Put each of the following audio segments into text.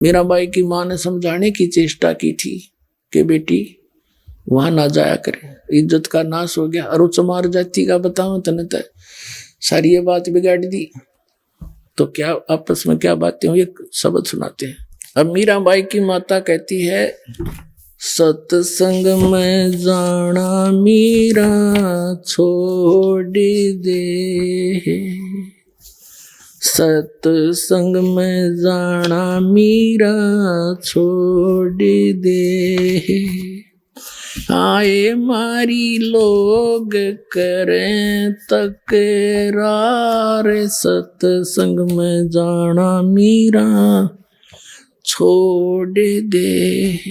मीराबाई की माँ ने समझाने की चेष्टा की थी कि बेटी वहां ना जाया करे, इज्जत का नाश हो गया। और चमार जाति का बताऊं तने तो सारी ये बात बिगाड़ दी। तो क्या आपस में क्या बातें हुई, एक शब्द सुनाते हैं। अब मीराबाई की माता कहती है, सत्संग में जाना मीरा छोड़ दे, सत्संग में जाना मीरा छोड़ दे, आए मारी लोग करें तकरार, सत्संग में जाना मीरा छोड़ दे,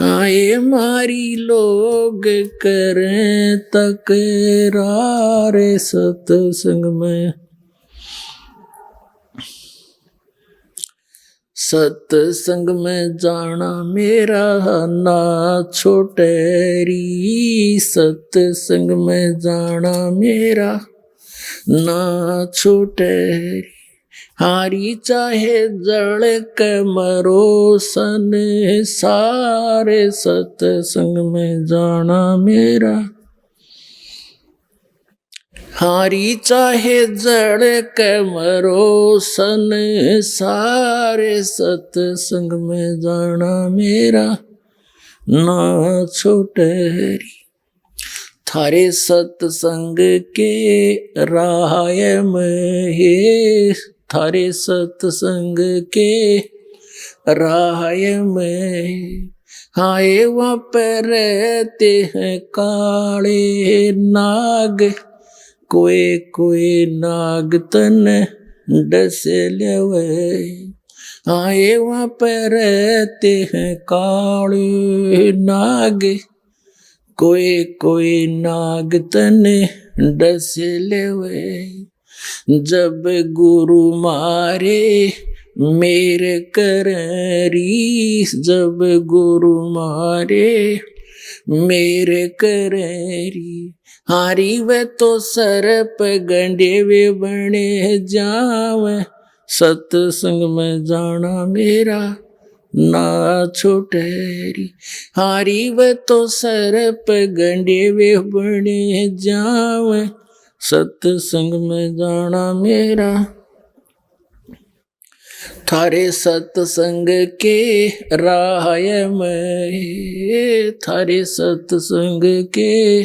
आए मारी लोग करें तकरार, सत्संग में सत्संग में जाना मेरा ना छोटेरी, सत्संग में जाना मेरा ना छोटेरी, हारी चाहे जड़ के मरो सन सारे, सत्संग में जाना मेरा, हारी चाहे जड़ के मरो सन सारे, सत्संग में जाना मेरा ना छोटेरी, थारे सत्संग के राय में, थारे सत्संग के राय में, हाय वहाँ पर रहते हैं काले नाग, कोई कोई नाग तन डस लेवे, आए वहाँ पर रहते हैं काले नाग, कोई कोई नाग तन डस लेवे, जब गुरु मारे मेरे करी, जब गुरु मारे मेरे करी, हारी वे तो सरप गंडे वे बने जाव, सत्संग में जाना मेरा ना छोटेरी, हारी वे तो सरप गंडे वे बने जाव, सत्संग में जाना मेरा, थारे सत्संग के राय में, थारे सत्संग के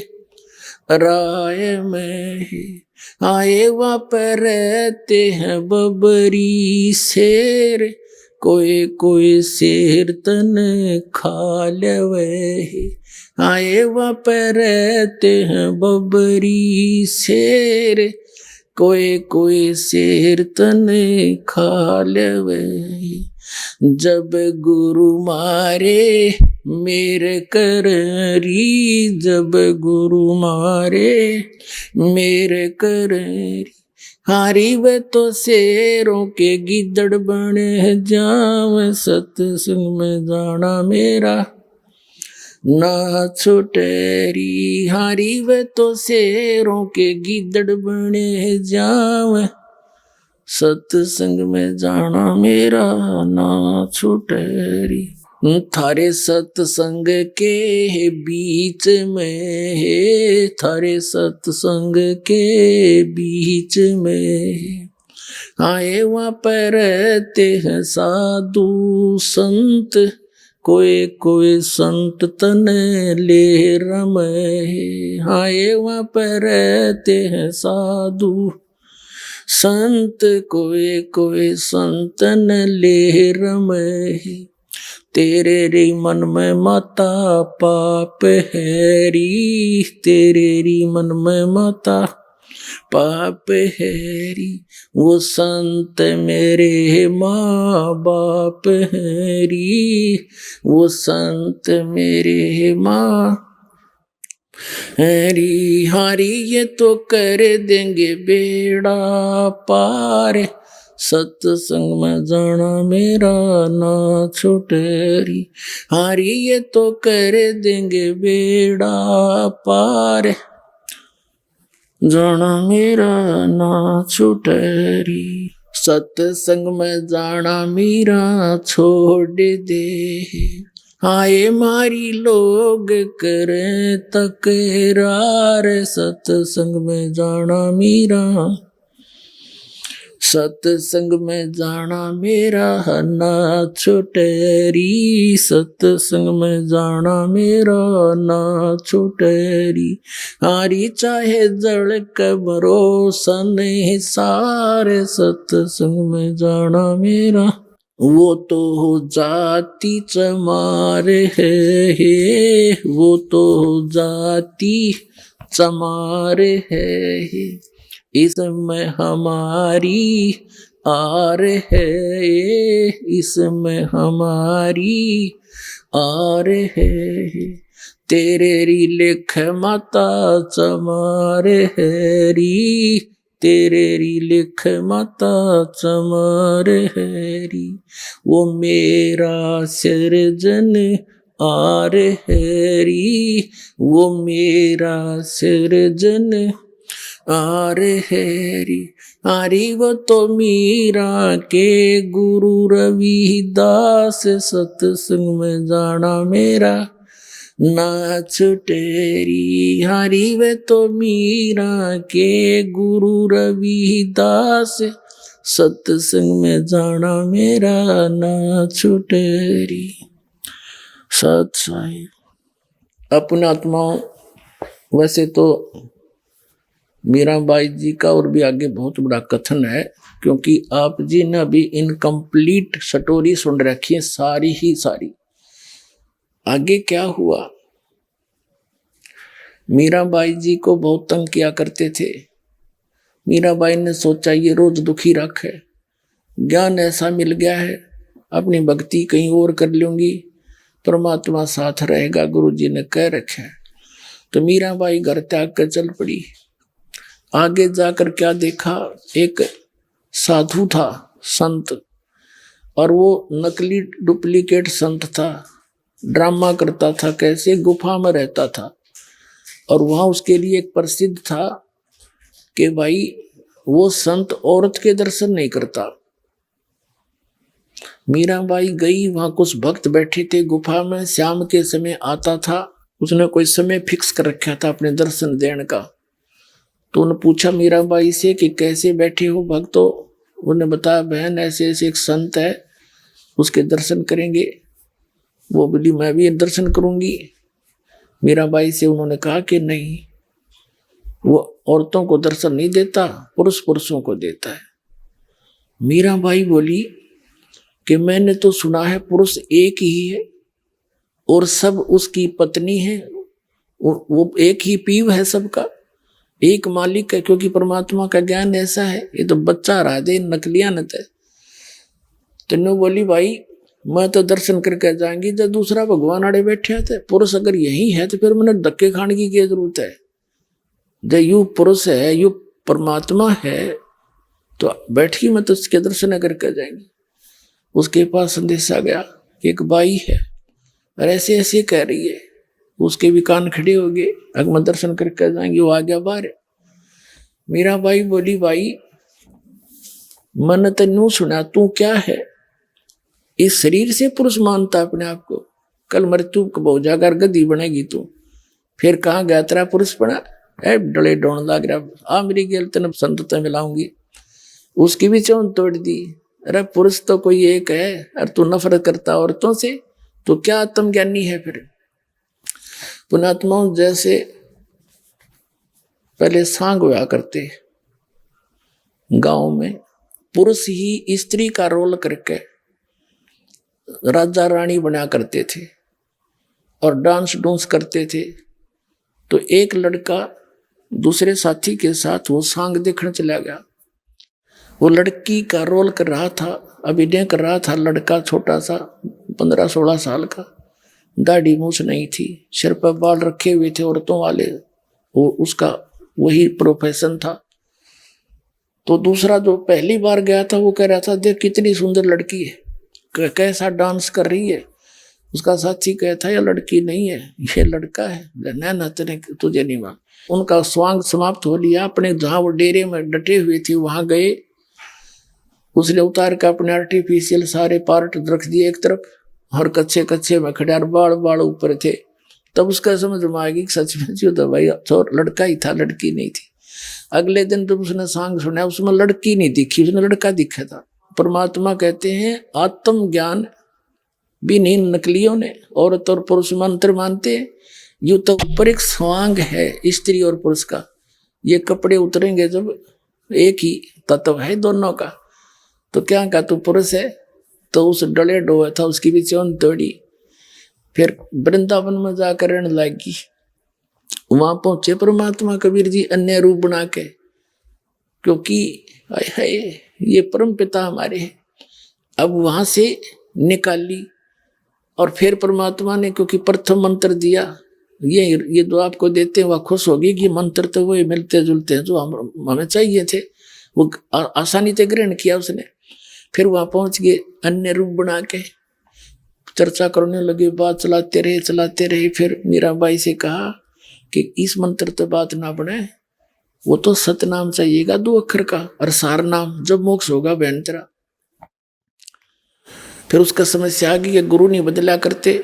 राय में, आए वहाँ पर रहते हैं बबरी शेर, कोई कोई शेर तन खा लेवे, आए वहाँ पर रहते हैं बबरी शेर, कोई कोई शेर तन खा लेवे, जब गुरु मारे मेरे करी, जब गुरु मारे मेरे करी, हारी वे तो शेरों के गिद्दड़ बने जाव, सत्संग में जाना मेरा ना छोटेरी, हारी वे तो शेरों के गिद्दड़ बने जाव, सत्संग में जाना मेरा ना छोटेरी, थारे सत्संग के बीच में, थारे सत्संग के बीच में, आए वहाँ पर रहते हैं साधु संत, कोई कोई संत तन ले रमे, आए वहाँ पर रहते हैं साधु संत, कोई कोई संतन ले रमे, तेरे रे मन में माता पाप हैरी, तेरे रे मन में माता पाप हैरी, वो संत मेरे माँ बाप हैरी, वो संत मेरे माँ हैरी, हारी ये तो कर देंगे बेड़ा पार, सत्संग में जाना मेरा ना छोटेरी, हारी ये तो कर देंगे बेड़ा पार, जाना मेरा ना छोटेरी। सत्संग में जाना मीरा छोड़ दे, हाय मारी लोग करे तकरार, सत्संग में जाना मीरा, सत्संग में जाना मेरा ना छुटेरी, सत्संग में जाना मेरा ना छुटेरी, हारी चाहे जड़ के भरोसा नहीं सारे, सत्संग में जाना मेरा, वो तो हो जाती चमार है, वो तो हो जाती चमार है, इसमें हमारी आर है, इसमें हमारी आर है, तेरे री लेख माता चमार है री, तेरे री लेख माता चमार है री, वो मेरा सृजन आर है री, वो मेरा सृजन आर हैरी, आरी वो तो मीरा के गुरु रविदास, सत्संग में जाना मेरा ना छुटेरी, हरी वे तो मीरा के गुरु रविदास, सत्संग में जाना मेरा ना छुटेरी। सत साहिब। अपने आत्माओं, वैसे तो मीराबाई जी का और भी आगे बहुत बड़ा कथन है, क्योंकि आप जी ने अभी इनकम्प्लीट स्टोरी सुन रखी है सारी ही सारी। आगे क्या हुआ, मीराबाई जी को बहुत तंग किया करते थे। मीराबाई ने सोचा ये रोज दुखी रखे, ज्ञान ऐसा मिल गया है, अपनी भक्ति कहीं और कर लूंगी, परमात्मा साथ रहेगा, गुरु जी ने कह रखा है। तो मीराबाई घर त्याग कर चल पड़ी। आगे जाकर क्या देखा, एक साधु था, संत, और वो नकली डुप्लीकेट संत था, ड्रामा करता था, कैसे गुफा में रहता था, और वहां उसके लिए एक प्रसिद्ध था कि भाई वो संत औरत के दर्शन नहीं करता। मीराबाई गई, वहां कुछ भक्त बैठे थे गुफा में, शाम के समय आता था, उसने कोई समय फिक्स कर रखा था अपने दर्शन देने का। तो उन्होंने पूछा मीराबाई से कि कैसे बैठे हो भक्तों, उन्होंने बताया बहन ऐसे ऐसे एक संत है, उसके दर्शन करेंगे। वो बोली मैं भी दर्शन करूंगी। मीराबाई से उन्होंने कहा कि नहीं, वो औरतों को दर्शन नहीं देता, पुरुष पुरुषों को देता है। मीराबाई बोली कि मैंने तो सुना है पुरुष एक ही है और सब उसकी पत्नी है, वो एक ही पीव है, सबका एक मालिक है, क्योंकि परमात्मा का ज्ञान ऐसा है। ये तो बच्चा रहा दे नकलिया न थे। तेनो बोली भाई मैं तो दर्शन करके जाएंगी, जब दूसरा भगवान आड़े बैठे थे, पुरुष अगर यही है तो फिर मैंने धक्के खाने की क्या जरूरत है। जब यू पुरुष है, यू परमात्मा है, तो बैठी मैं तो उसके दर्शन करके जाएंगी। उसके पास संदेश आ गया कि एक बाई है और ऐसे ऐसे कह रही है, उसके भी कान खड़े हो गए, अगर मैं दर्शन करके जाएंगे। वो आ गया बाहर। मीराबाई बोली भाई मन तेनू सुना, तू क्या है, इस शरीर से पुरुष मानता अपने आप को, कल मृत्यु कब जाकर गद्दी बनेगी तू, फिर कहाँ गया तेरा पुरुष बना है, डले डोन लाग रहा, आ मेरी गेल तेन संत मिलाऊंगी। उसकी भी चौन तोड़ दी। अरे पुरुष तो कोई एक है और तू नफरत करता औरतों से, तो क्या आत्मज्ञानी है। फिर पुणात्माओं, जैसे पहले सांग हुआ करते गांव में, पुरुष ही स्त्री का रोल करके राजा रानी बना करते थे और डांस डूंस करते थे। तो एक लड़का दूसरे साथी के साथ वो सांग देखने चला गया। वो लड़की का रोल कर रहा था, अभिनय कर रहा था। लड़का छोटा सा 15-16 साल का, दाढ़ी मूछ नहीं थी, सिर पर बाल रखे हुए थे औरतों वाले, वो उसका वही प्रोफेशन था। तो दूसरा जो पहली बार गया था वो कह रहा था देख कितनी सुंदर लड़की है, कैसा डांस कर रही है। उसका साथी कहता यह लड़की नहीं है, ये लड़का है। ना तेने तुझे नहीं मान। उनका स्वांग समाप्त हो लिया। अपने जहां वो डेरे में डटे हुए थे वहां गए। उसने उतार के अपने आर्टिफिशियल सारे पार्ट रख दिए एक तरफ, और कच्चे कच्चे में खड़े, बाल बाल ऊपर थे। तब उसका समझ में आ गई सच में जो तो भाई छोर लड़का ही था, लड़की नहीं थी। अगले दिन जब उसने सांग सुना, उसमें लड़की नहीं दिखी, उसने लड़का दिखा था। परमात्मा कहते हैं आत्म ज्ञान भी नहीं नकलियों ने औरत और पुरुष मंत्र मानते हैं। यू तो ऊपर एक स्वांग है स्त्री और पुरुष का, ये कपड़े उतरेंगे जब एक ही तत्व है दोनों का। तो क्या का तू पुरुष है, तो उस डले डोए था उसकी भी चौन तोड़ी। फिर वृंदावन में जाकर रहने लगी। वहां पहुंचे परमात्मा कबीर जी अन्य रूप बना के, क्योंकि ये परम पिता हमारे हैं। अब वहां से निकाली, और फिर परमात्मा ने क्योंकि प्रथम मंत्र दिया, ये जो आपको देते हैं वह खुश होगी कि मंत्र तो वही मिलते जुलते हैं जो हमें चाहिए थे, वो आसानी से ग्रहण किया उसने। फिर वहां पहुंच गए, अन्य रूप बना के चर्चा करने लगे, बात चलाते रहे। फिर मीराबाई से कहा कि इस मंत्र तो बात ना बने, वो तो सतनाम चाहिएगा 2 अक्षर का, और सार नाम, जब मोक्ष होगा बहन तेरा। फिर उसका समस्या आ गई कि गुरु नहीं बदला करते।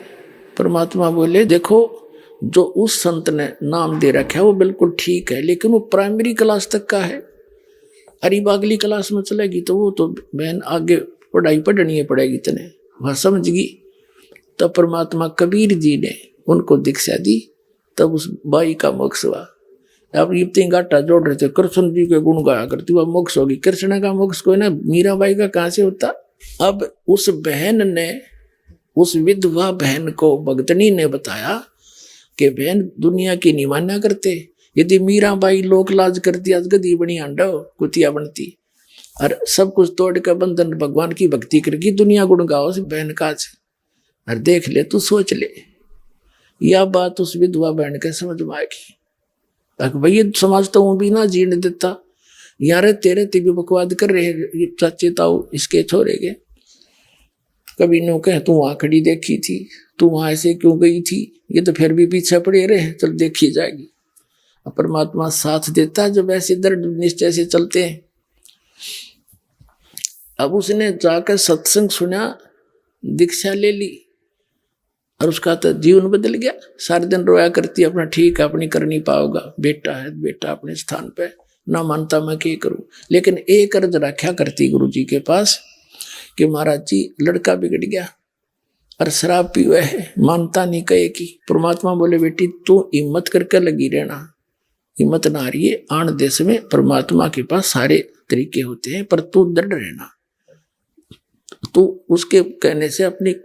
परमात्मा बोले देखो, जो उस संत ने नाम दे रखा है वो बिल्कुल ठीक है, लेकिन वो प्राइमरी क्लास तक का है। अगली क्लास में चलेगी तो वो तो बहन आगे पढ़ाई पढ़नी पड़ेगी तने, वह समझ गई। तब परमात्मा कबीर जी ने उनको दीक्षा दी, तब उस बाई का मोक्ष हुआ। अब ये 3 गाटा जोड़ रहे थे, कृष्ण जी के गुण गाया करती, वह मोक्ष होगी। कृष्ण का मोक्ष कोई ना, मीराबाई का कहां से होता। अब उस बहन ने, उस विधवा बहन को भगतनी ने बताया कि बहन दुनिया की नहीं मान्या करते, यदि मीराबाई लोक लाज करती आज गदी बनी अंडा कुतिया बनती, और सब कुछ तोड़ के बंधन भगवान की भक्ति करके दुनिया गुण गाओ से बहन काज। और देख ले तू, सोच ले, यह बात उस विधवा बहन के समझ में आएगी। ताकि भाई ये समाज तो वो भी ना जीने देता, यार तेरे भी बकवाद कर रहे ये चाचे ताऊ इसके छोड़ेगे। कभी नो कह तू वहां खड़ी देखी थी, तू वहां ऐसे क्यों गई थी, ये तो फिर भी पीछे पड़े रहे, चल देखी जाएगी। परमात्मा साथ देता जब ऐसे दृढ़ निश्चय से चलते हैं। अब उसने जाकर सत्संग सुना, दीक्षा ले ली, और उसका तो जीवन बदल गया। सारे दिन रोया करती, अपना ठीक है अपनी कर नहीं पाओगा, बेटा है बेटा अपने स्थान पे, ना मानता मैं क्या करूं। लेकिन एक अर्ज रखा करती गुरु जी के पास कि महाराज जी लड़का बिगड़ गया और शराब पीवे है, मानता नहीं कहे की। परमात्मा बोले बेटी तू हिम्मत करके लगी रहना, हिम्मत ना रही है, आन देश में परमात्मा के पास सारे तरीके होते हैं, पर तू दृढ़ रहना। तू उसके कहने से अपनी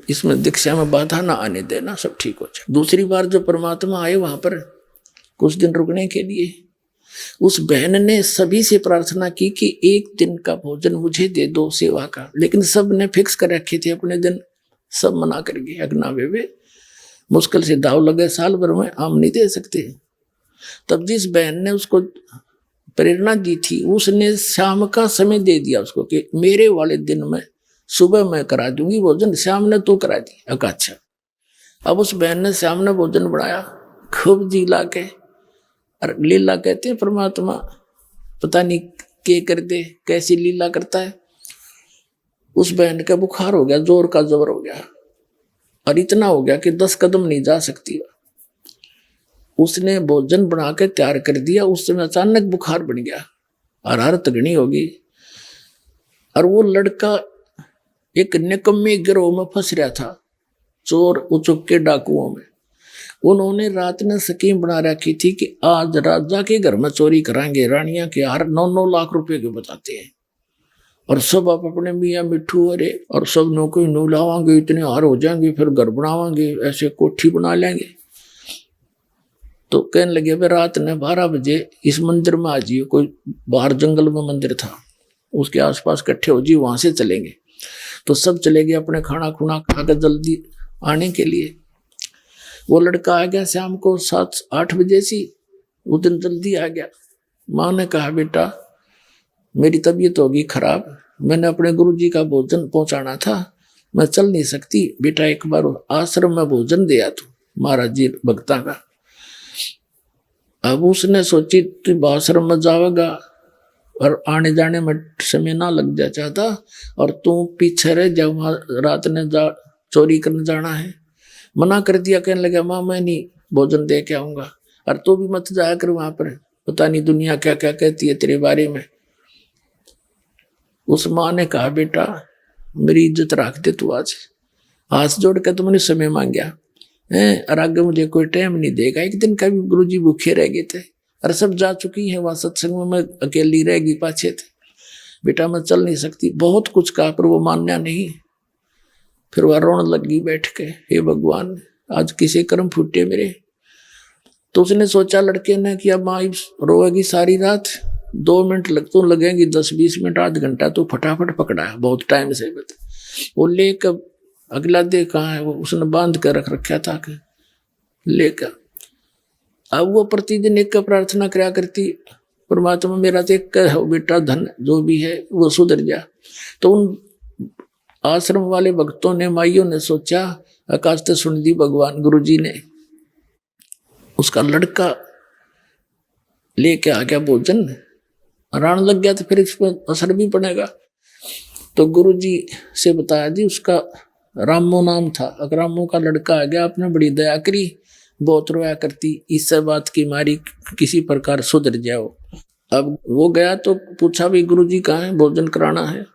इसमें दीक्षा में बाधा ना आने देना, सब ठीक हो जाए। दूसरी बार जो परमात्मा आए वहां पर कुछ दिन रुकने के लिए, उस बहन ने सभी से प्रार्थना की कि 1 दिन का भोजन मुझे दे दो सेवा का, लेकिन सब ने फिक्स कर रखे थे अपने दिन, सब मना कर गए। अगना वे मुश्किल से दाव लगे, साल भर में आम नहीं दे सकते। तब जिस बहन ने उसको प्रेरणा दी थी, उसने शाम का समय दे दिया उसको कि मेरे वाले दिन में सुबह मैं करा दूंगी भोजन, शाम ने तो करा दी। अच्छा, अब उस बहन ने शाम ने भोजन बनाया खूब जी ला के, और लीला कहते हैं परमात्मा पता नहीं के कर दे, कैसी लीला करता है। उस बहन का बुखार हो गया, जोर का जबर हो गया, और इतना हो गया कि 10 कदम नहीं जा सकती। उसने भोजन बना के तैयार कर दिया, उस समय अचानक बुखार बन गया और हरत घनी होगी। और वो लड़का एक निकम्मे गिरोह में फंस रहा था, चोर उचुक के डाकुओं में। उन्होंने रात में स्कीम बना रखी थी कि आज राजा के घर में चोरी कराएंगे, रानियां के हार 9-9 लाख रुपए के बताते हैं, और सब आप अपने मियाँ मिठू अरे और सब नो कोई नू लावांगे, इतने हार हो जाएंगे, फिर घर बनावांगे, ऐसे कोठी बना लेंगे। तो कहने लगे भाई रात ने 12 बजे इस मंदिर में आ जाइए, कोई बाहर जंगल में मंदिर था, उसके आसपास इकट्ठे हो जी, वहां से चलेंगे। तो सब चले गए अपने खाना खुना खाकर जल्दी आने के लिए। वो लड़का आ गया शाम को 7-8 बजे सी, वो दिन जल्दी आ गया। माँ ने कहा बेटा मेरी तबीयत होगी खराब, मैंने अपने गुरुजी का भोजन पहुंचाना था, मैं चल नहीं सकती, बेटा एक बार आश्रम में भोजन दिया तू महाराज जी भक्ता का। अब उसने सोची तू आश्रम में जाएगा, और आने जाने में समय ना लग जा चाहता, और तू पीछे रह जा, वहां रात ने चोरी करने जाना है। मना कर दिया, कहने लगा माँ मैं नहीं भोजन दे के आऊंगा, और तू भी मत जाया कर वहां पर, पता नहीं दुनिया क्या क्या कहती है तेरे बारे में। उस माँ ने कहा बेटा मेरी इज्जत रख दे तू, आज हाथ जोड़ के तुमने समय मांगया है, और आगे मुझे कोई टाइम नहीं देगा। एक दिन का भी गुरुजी भूखे रह गए थे, और सब जा चुकी है वहां सत्संग में, मैं अकेली रह गई पाछे थे। बेटा मैं चल नहीं सकती, बहुत कुछ कहा पर वो मानना नहीं। फिर वह रोने लगी बैठ के, हे भगवान आज किसे कर्म फूटे मेरे। तो उसने सोचा लड़के ने कि अब माँ रोएगी सारी रात, 2 मिनट तो लगेंगी, 10-20 मिनट आध घंटा तो फटाफट पकड़ा है, बहुत टाइम से वो लेकर अगला दे कहाँ है, वो उसने बांध कर रख रखा था लेकर। अब वो प्रतिदिन एक का प्रार्थना करा करती, परमात्मा मेरा तो एक है बेटा, धन जो भी है वो सुधर जा। तो उन आश्रम वाले भक्तों ने, माइयों ने सोचा, आकाश से सुन दी भगवान गुरुजी ने, उसका लड़का लेके आ गया भोजन, रान लग गया तो फिर इस पर असर भी पड़ेगा। तो गुरुजी से बताया जी उसका रामो नाम था, अगर रामो का लड़का आ गया, आपने बड़ी दया करी, बहुत रोया करती, इस बात की मारी किसी प्रकार सुधर जाओ। अब वो गया तो पूछा भी गुरुजी कहाँ है, भोजन कराना है,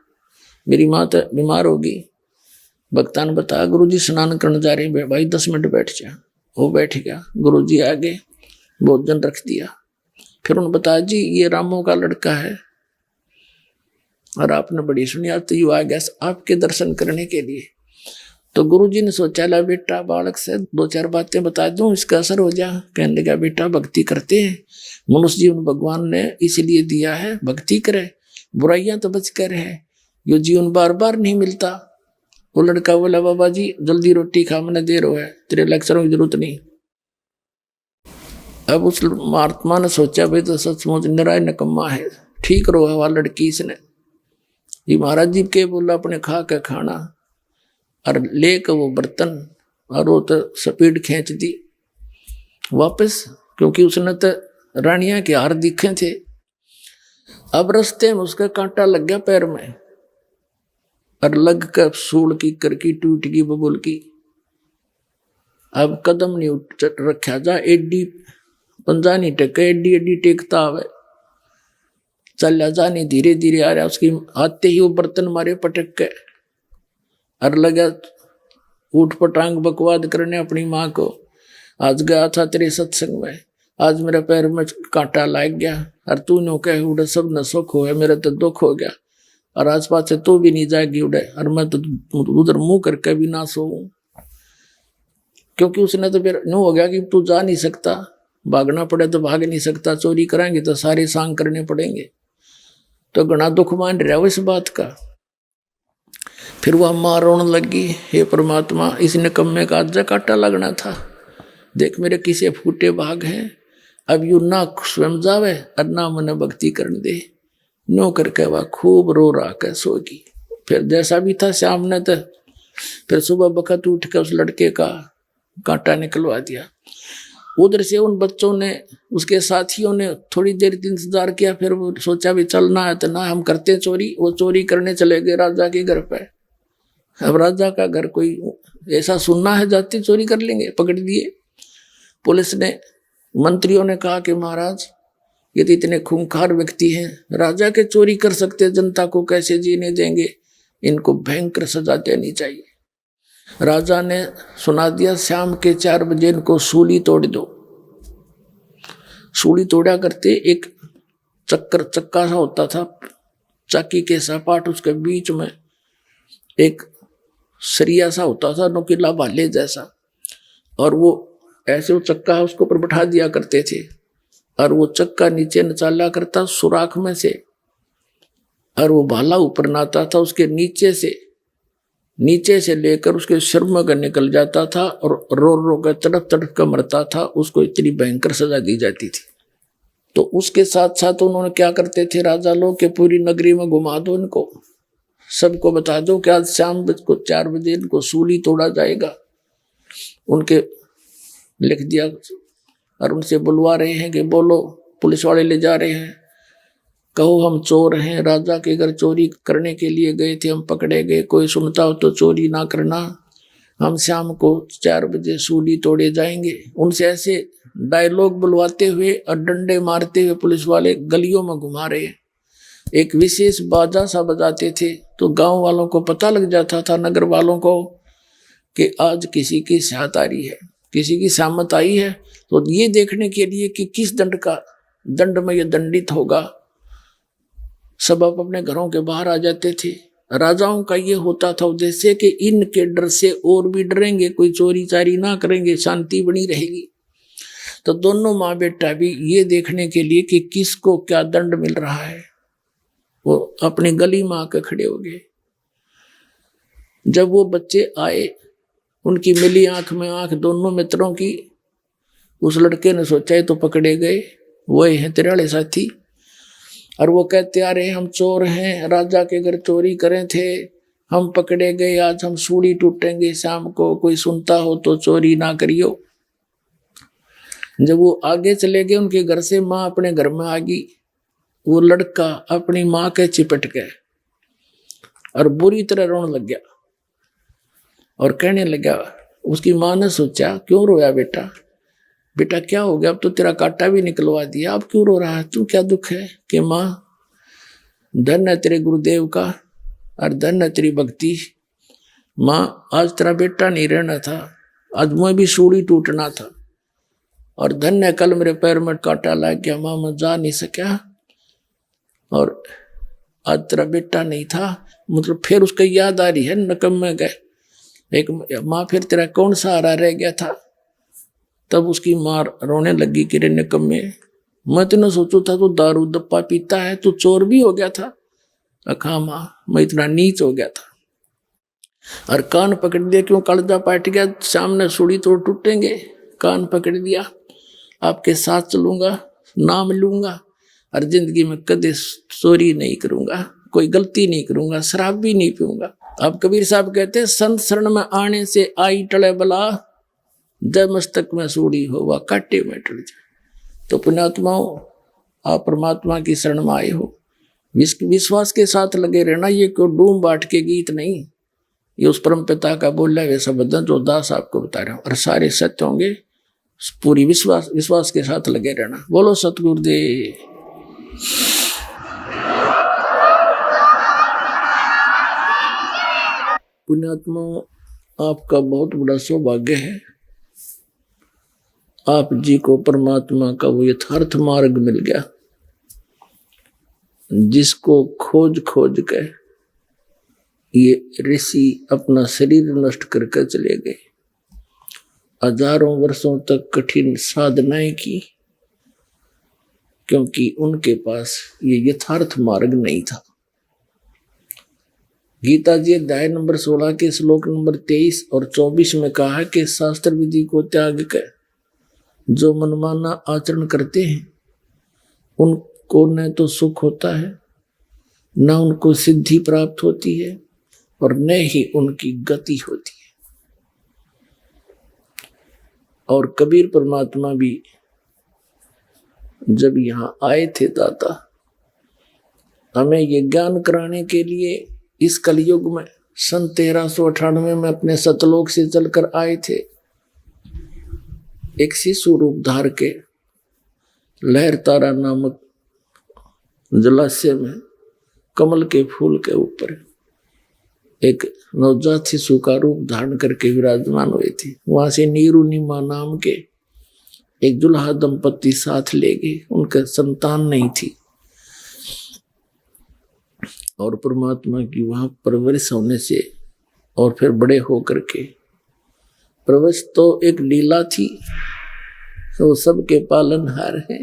मेरी माँ तो बीमार होगी। भक्ता ने बताया गुरुजी स्नान करने जा रहे हैं, भाई 10 मिनट बैठ जा। वो बैठ गया, गुरुजी आगे भोजन रख दिया। फिर उन्होंने बताया जी ये रामो का लड़का है, और आपने बड़ी सुनी, तो यू आ गया आपके दर्शन करने के लिए। तो गुरुजी ने सोचा ला बेटा बालक से 2-4 बातें बता दूं, इसका असर हो जा। कहने लगा बेटा भक्ति करते हैं, मनुष्य जीवन भगवान ने इसलिए दिया है, भक्ति करे, बुराइयां तो बच कर है, यो जीवन बार बार नहीं मिलता। वो लड़का बोला बाबा जी जल्दी रोटी खा, मैंने देर हो है, तेरे लेक्चरों की जरूरत नहीं। अब उस महात्मा ने सोचा भाई तो सचमुच निराय निकम्मा है, ठीक रो है वह लड़की इसने। ये महाराज जी के बोला अपने खा के खाना, और लेकर वो बर्तन, और वो तो स्पीड खींच दी वापस, क्योंकि उसने तो रानिया के हार दिखे थे। अब रास्ते में उसका कांटा लग गया पैर में, और लग कर सूल की करकी टूट गई बबुल की। अब कदम नहीं उठ रखा जा, एडी पंजा नहीं टेका, एडी एडी टेकता आवे, चल जा नहीं, धीरे धीरे आ रहा। उसकी आते ही वो बर्तन मारे पटक के, और लगा ऊट पटांग बकवाद करने अपनी माँ को, आज गया था तेरे सत्संग में, आज मेरे पैर में कांटा लग गया, और तू नो कह उड़े सब न सुख हो है, मेरा तो दुख हो गया, और आस पास से तू भी नहीं जाएगी उड़े, और मैं तो उधर मुंह करके भी ना सोऊं। क्योंकि उसने तो फिर नो हो गया कि तू जा नहीं सकता, भागना पड़े तो भाग नहीं सकता, चोरी कराएंगे तो सारे सांग करने पड़ेंगे। तो घना दुख मान रहा हो इस बात का। फिर वह माँ रोने लगी, हे परमात्मा इस निकम्मे का आज कांटा लगना था, देख मेरे किसे फूटे भाग हैं, अब यू ना स्वयं जावे और ना मन भक्ति करने दे। नो करके वह खूब रो रहा के सोगी। फिर जैसा भी था शाम ने तो फिर सुबह बखत उठ के उस लड़के का कांटा निकलवा दिया। उधर से उन बच्चों ने, उसके साथियों ने थोड़ी देर इंतजार किया, फिर वो सोचा भी चलना है तो ना हम करते चोरी। वो चोरी करने चले गए राजा के घर पे। अब राजा का घर कोई ऐसा सुनना है जाते चोरी कर लेंगे, पकड़ दिए पुलिस ने। मंत्रियों ने कहा कि महाराज ये तो इतने खूंखार व्यक्ति हैं, राजा के चोरी कर सकते, जनता को कैसे जीने देंगे, इनको भयंकर सजा देनी चाहिए। राजा ने सुना दिया शाम के 4 बजे इनको सूली तोड़ दो। सूली तोड़ा करते एक चक्का सा होता था, चक्की के सपाट, उसके बीच में एक सरिया सा होता था, नुकीला भाले जैसा, और वो ऐसे वो चक्का है उसको ऊपर बैठा दिया करते थे, और वो चक्का नीचे नचाला करता सुराख में से, और वो भाला ऊपर नाता था, उसके नीचे से लेकर उसके सिर में निकल जाता था, और रो रो कर तड़प तड़प कर मरता था। उसको इतनी भयंकर सजा दी जाती थी। तो उसके साथ साथ उन्होंने क्या करते थे राजा लोग के, पूरी नगरी में घुमा दो इनको, सबको बता दो कि आज शाम को 4 बजे इनको सूली तोड़ा जाएगा। उनके लिख दिया और उनसे बुलवा रहे हैं कि बोलो, पुलिस वाले ले जा रहे हैं। कहो हम चोर हैं, राजा के घर चोरी करने के लिए गए थे, हम पकड़े गए, कोई सुनता हो तो चोरी ना करना, हम शाम को 4 बजे सूली तोड़े जाएंगे। उनसे ऐसे डायलॉग बुलवाते हुए और डंडे मारते हुए पुलिस वाले गलियों में घुमा रहे। एक विशेष बाजा सा बजाते थे तो गांव वालों को पता लग जाता था, नगर वालों को, कि आज किसी की साथ आ रही है, किसी की सामत आई है। तो ये देखने के लिए कि किस दंड में ये दंडित होगा, सब अपने घरों के बाहर आ जाते थे। राजाओं का ये होता था उद्देश्य कि इनके डर से और भी डरेंगे, कोई चोरी चारी ना करेंगे, शांति बनी रहेगी। तो दोनों माँ बेटा भी ये देखने के लिए कि किसको क्या दंड मिल रहा है, वो अपनी गली में आकर खड़े हो गए। जब वो बच्चे आए, उनकी मिली आंख में आंख दोनों मित्रों की। उस लड़के ने सोचा तो पकड़े गए, वही हैं तेरे वाले साथी। और वो कहते आ रहे हम चोर हैं, राजा के घर चोरी करे थे, हम पकड़े गए, आज हम सूली टूटेंगे शाम को, कोई सुनता हो तो चोरी ना करियो। जब वो आगे चले गए उनके घर से, माँ अपने घर में आ गई। वो लड़का अपनी माँ के चिपट गया और बुरी तरह रोने लग गया और कहने लगा। उसकी माँ ने सोचा क्यों रोया बेटा, बेटा क्या हो गया, अब तो तेरा कांटा भी निकलवा दिया, अब क्यों रो रहा है, तू क्या दुख है। कि माँ धन है तेरे गुरुदेव का और धन है तेरी भक्ति। माँ आज तेरा बेटा नहीं रहना था, आज मुझे भी सूली टूटना था, और धन है कल मेरे पैर में कांटा लग गया, माँ मैं जा नहीं सका, और आज तेरा बेटा नहीं था। मतलब फिर उसका याद आ रही है नकम्मे गए एक माँ, फिर तेरा कौन सहारा रह गया था। तब उसकी माँ रोने लगी कि रे निकम्मे, मैं तो न सोचू था तू दारू दप्पा पीता है, तू चोर भी हो गया था। अखा माँ मैं इतना नीच हो गया था, और कान पकड़ दिया, क्यों कलजा पाट गया, सामने सूली तोड़ टूटेंगे। कान पकड़ दिया, आपके साथ चलूंगा, नाम लूंगा, और जिंदगी में कदे चोरी नहीं करूंगा, कोई गलती नहीं करूंगा, शराब भी नहीं पीऊंगा। अब कबीर साहब कहते हैं संत शरण में आने से आई टले बला, जब मस्तक में सूड़ी हो वह काटे में टल जाए। तो पुण्यात्माओं, आप परमात्मा की शरण में आए हो, विश्वास के साथ लगे रहना। ये कोई डूम बाट के गीत नहीं, ये उस परम पिता का बोला हुआ शब्द जो दास आपको बता रहा हूं, और सारे सत्य होंगे। पूरी विश्वास के साथ लगे रहना। बोलो सतगुरुदेव। पुण्यात्मा, आपका बहुत बड़ा सौभाग्य है, आप जी को परमात्मा का वो यथार्थ मार्ग मिल गया, जिसको खोज के ये ऋषि अपना शरीर नष्ट करके चले गए, हजारों वर्षों तक कठिन साधनाएं की, क्योंकि उनके पास ये यथार्थ मार्ग नहीं था। गीता जी अध्याय नंबर 16 के श्लोक नंबर 23 और 24 में कहा है कि शास्त्र विधि को त्याग कर जो मनमाना आचरण करते हैं, उनको न तो सुख होता है, न उनको सिद्धि प्राप्त होती है, और न ही उनकी गति होती है। और कबीर परमात्मा भी जब यहाँ आए थे दाता, हमें ये ज्ञान कराने के लिए इस कलयुग में सन 1398 में अपने सतलोक से चलकर आए थे। एक शिशु रूप धार के लहर तारा नामक जलाशय में कमल के फूल के ऊपर एक नवजात शिशु का रूप धारण करके विराजमान हुए थे। वहां से नीरू नीमा नाम के एक दुल्हा दंपति साथ ले गए, उनका संतान नहीं थी, और परमात्मा की वहां परवरिश होने से और फिर बड़े होकर के, परवरिश तो एक लीला थी, तो सबके पालनहार है,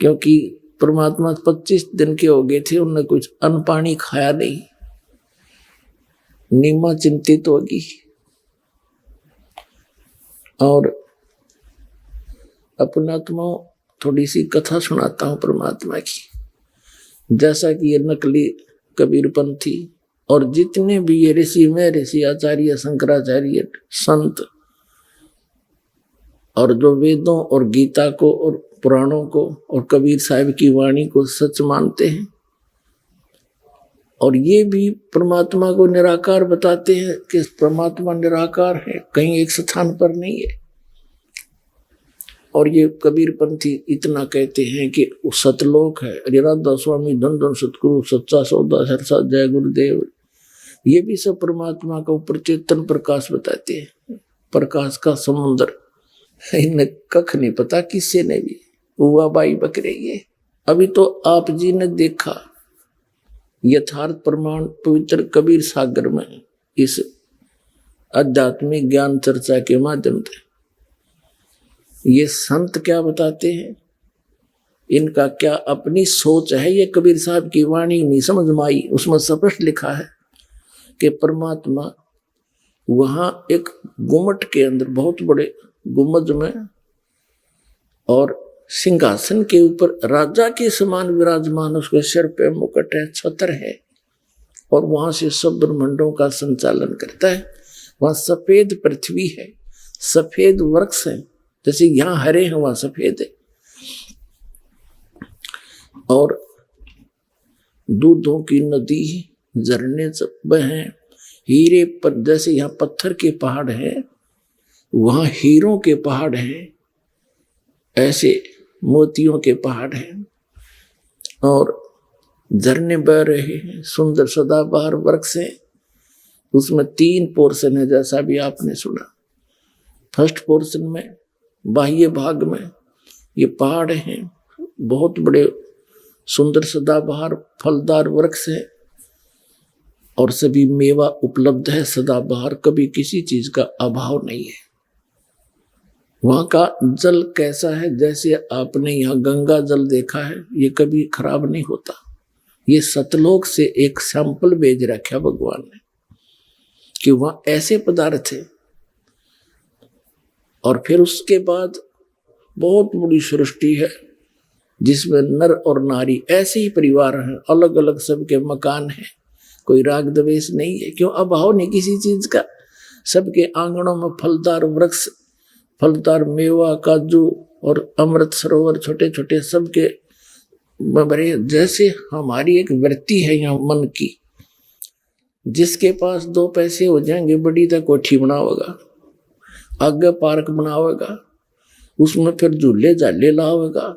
क्योंकि परमात्मा 25 दिन के हो गए थे, उन्होंने कुछ अन्न पानी खाया नहीं। नीमा चिंतित होगी, और अपनात्मा थोड़ी सी कथा सुनाता हूं परमात्मा की। जैसा कि ये नकली कबीरपंथी और जितने भी ये ऋषि में ऋषि आचार्य शंकराचार्य संत, और जो वेदों और गीता को और पुराणों को और कबीर साहब की वाणी को सच मानते हैं, और ये भी परमात्मा को निराकार बताते हैं कि परमात्मा निराकार है, कहीं एक स्थान पर नहीं है। और ये कबीरपंथी इतना कहते हैं कि वो सतलोक है। राधा स्वामी, धन धन सतगुरु, सच्चा सौदा, सरसा जय गुरुदेव, ये भी सब परमात्मा का ऊपर चेतन प्रकाश बताते हैं, प्रकाश का समुद्र। इन्हें कख नहीं पता किसी ने भी, हुआ बाई बकरे। ये अभी तो आप जी ने देखा यथार्थ प्रमाण पवित्र कबीर सागर में, इस आध्यात्मिक ज्ञान चर्चा के माध्यम से ये संत क्या बताते हैं, इनका क्या अपनी सोच है। ये कबीर साहब की वाणी नहीं समझ में आई, उसमें स्पष्ट लिखा है कि परमात्मा वहां एक गुम्मट के अंदर, बहुत बड़े गुम्बद में और सिंहासन के ऊपर राजा के समान विराजमान, उसके सिर पे मुकुट है, छत्र है, और वहां से सब ब्रह्मांडों का संचालन करता है। वहां सफेद पृथ्वी है, सफेद वृक्ष है, जैसे यहाँ हरे हैं वहां सफेद है, और दूधों की नदी, झरने बहे, हीरे पर, जैसे यहाँ पत्थर के पहाड़ हैं वहां हीरों के पहाड़ हैं, ऐसे मोतियों के पहाड़ हैं, और झरने बह रहे हैं, सुंदर सदाबहार वृक्ष है। उसमें 3 पोर्शन है, जैसा भी आपने सुना। फर्स्ट पोर्शन में बाह्य भाग में ये पहाड़ हैं, बहुत बड़े सुंदर सदाबहार फलदार वृक्ष है, और सभी मेवा उपलब्ध है सदाबहार, कभी किसी चीज का अभाव नहीं है। वहां का जल कैसा है, जैसे आपने यहाँ गंगा जल देखा है, ये कभी खराब नहीं होता। ये सतलोक से एक सैंपल भेज रखा भगवान ने कि वहां ऐसे पदार्थ है। और फिर उसके बाद बहुत बड़ी सृष्टि है जिसमें नर और नारी ऐसे ही परिवार हैं, अलग अलग सबके मकान हैं, कोई राग द्वेष नहीं है, क्यों अभाव नहीं किसी चीज का। सबके आंगनों में फलदार वृक्ष, फलदार मेवा, काजू और अमृत सरोवर छोटे छोटे सबके भरे। जैसे हमारी एक वृत्ति है यहाँ मन की, जिसके पास 2 पैसे हो जाएंगे बड़ी तक कोठी बनावेगा, आगे पार्क बनावेगा, उसमें फिर झूले झाले लावेगा,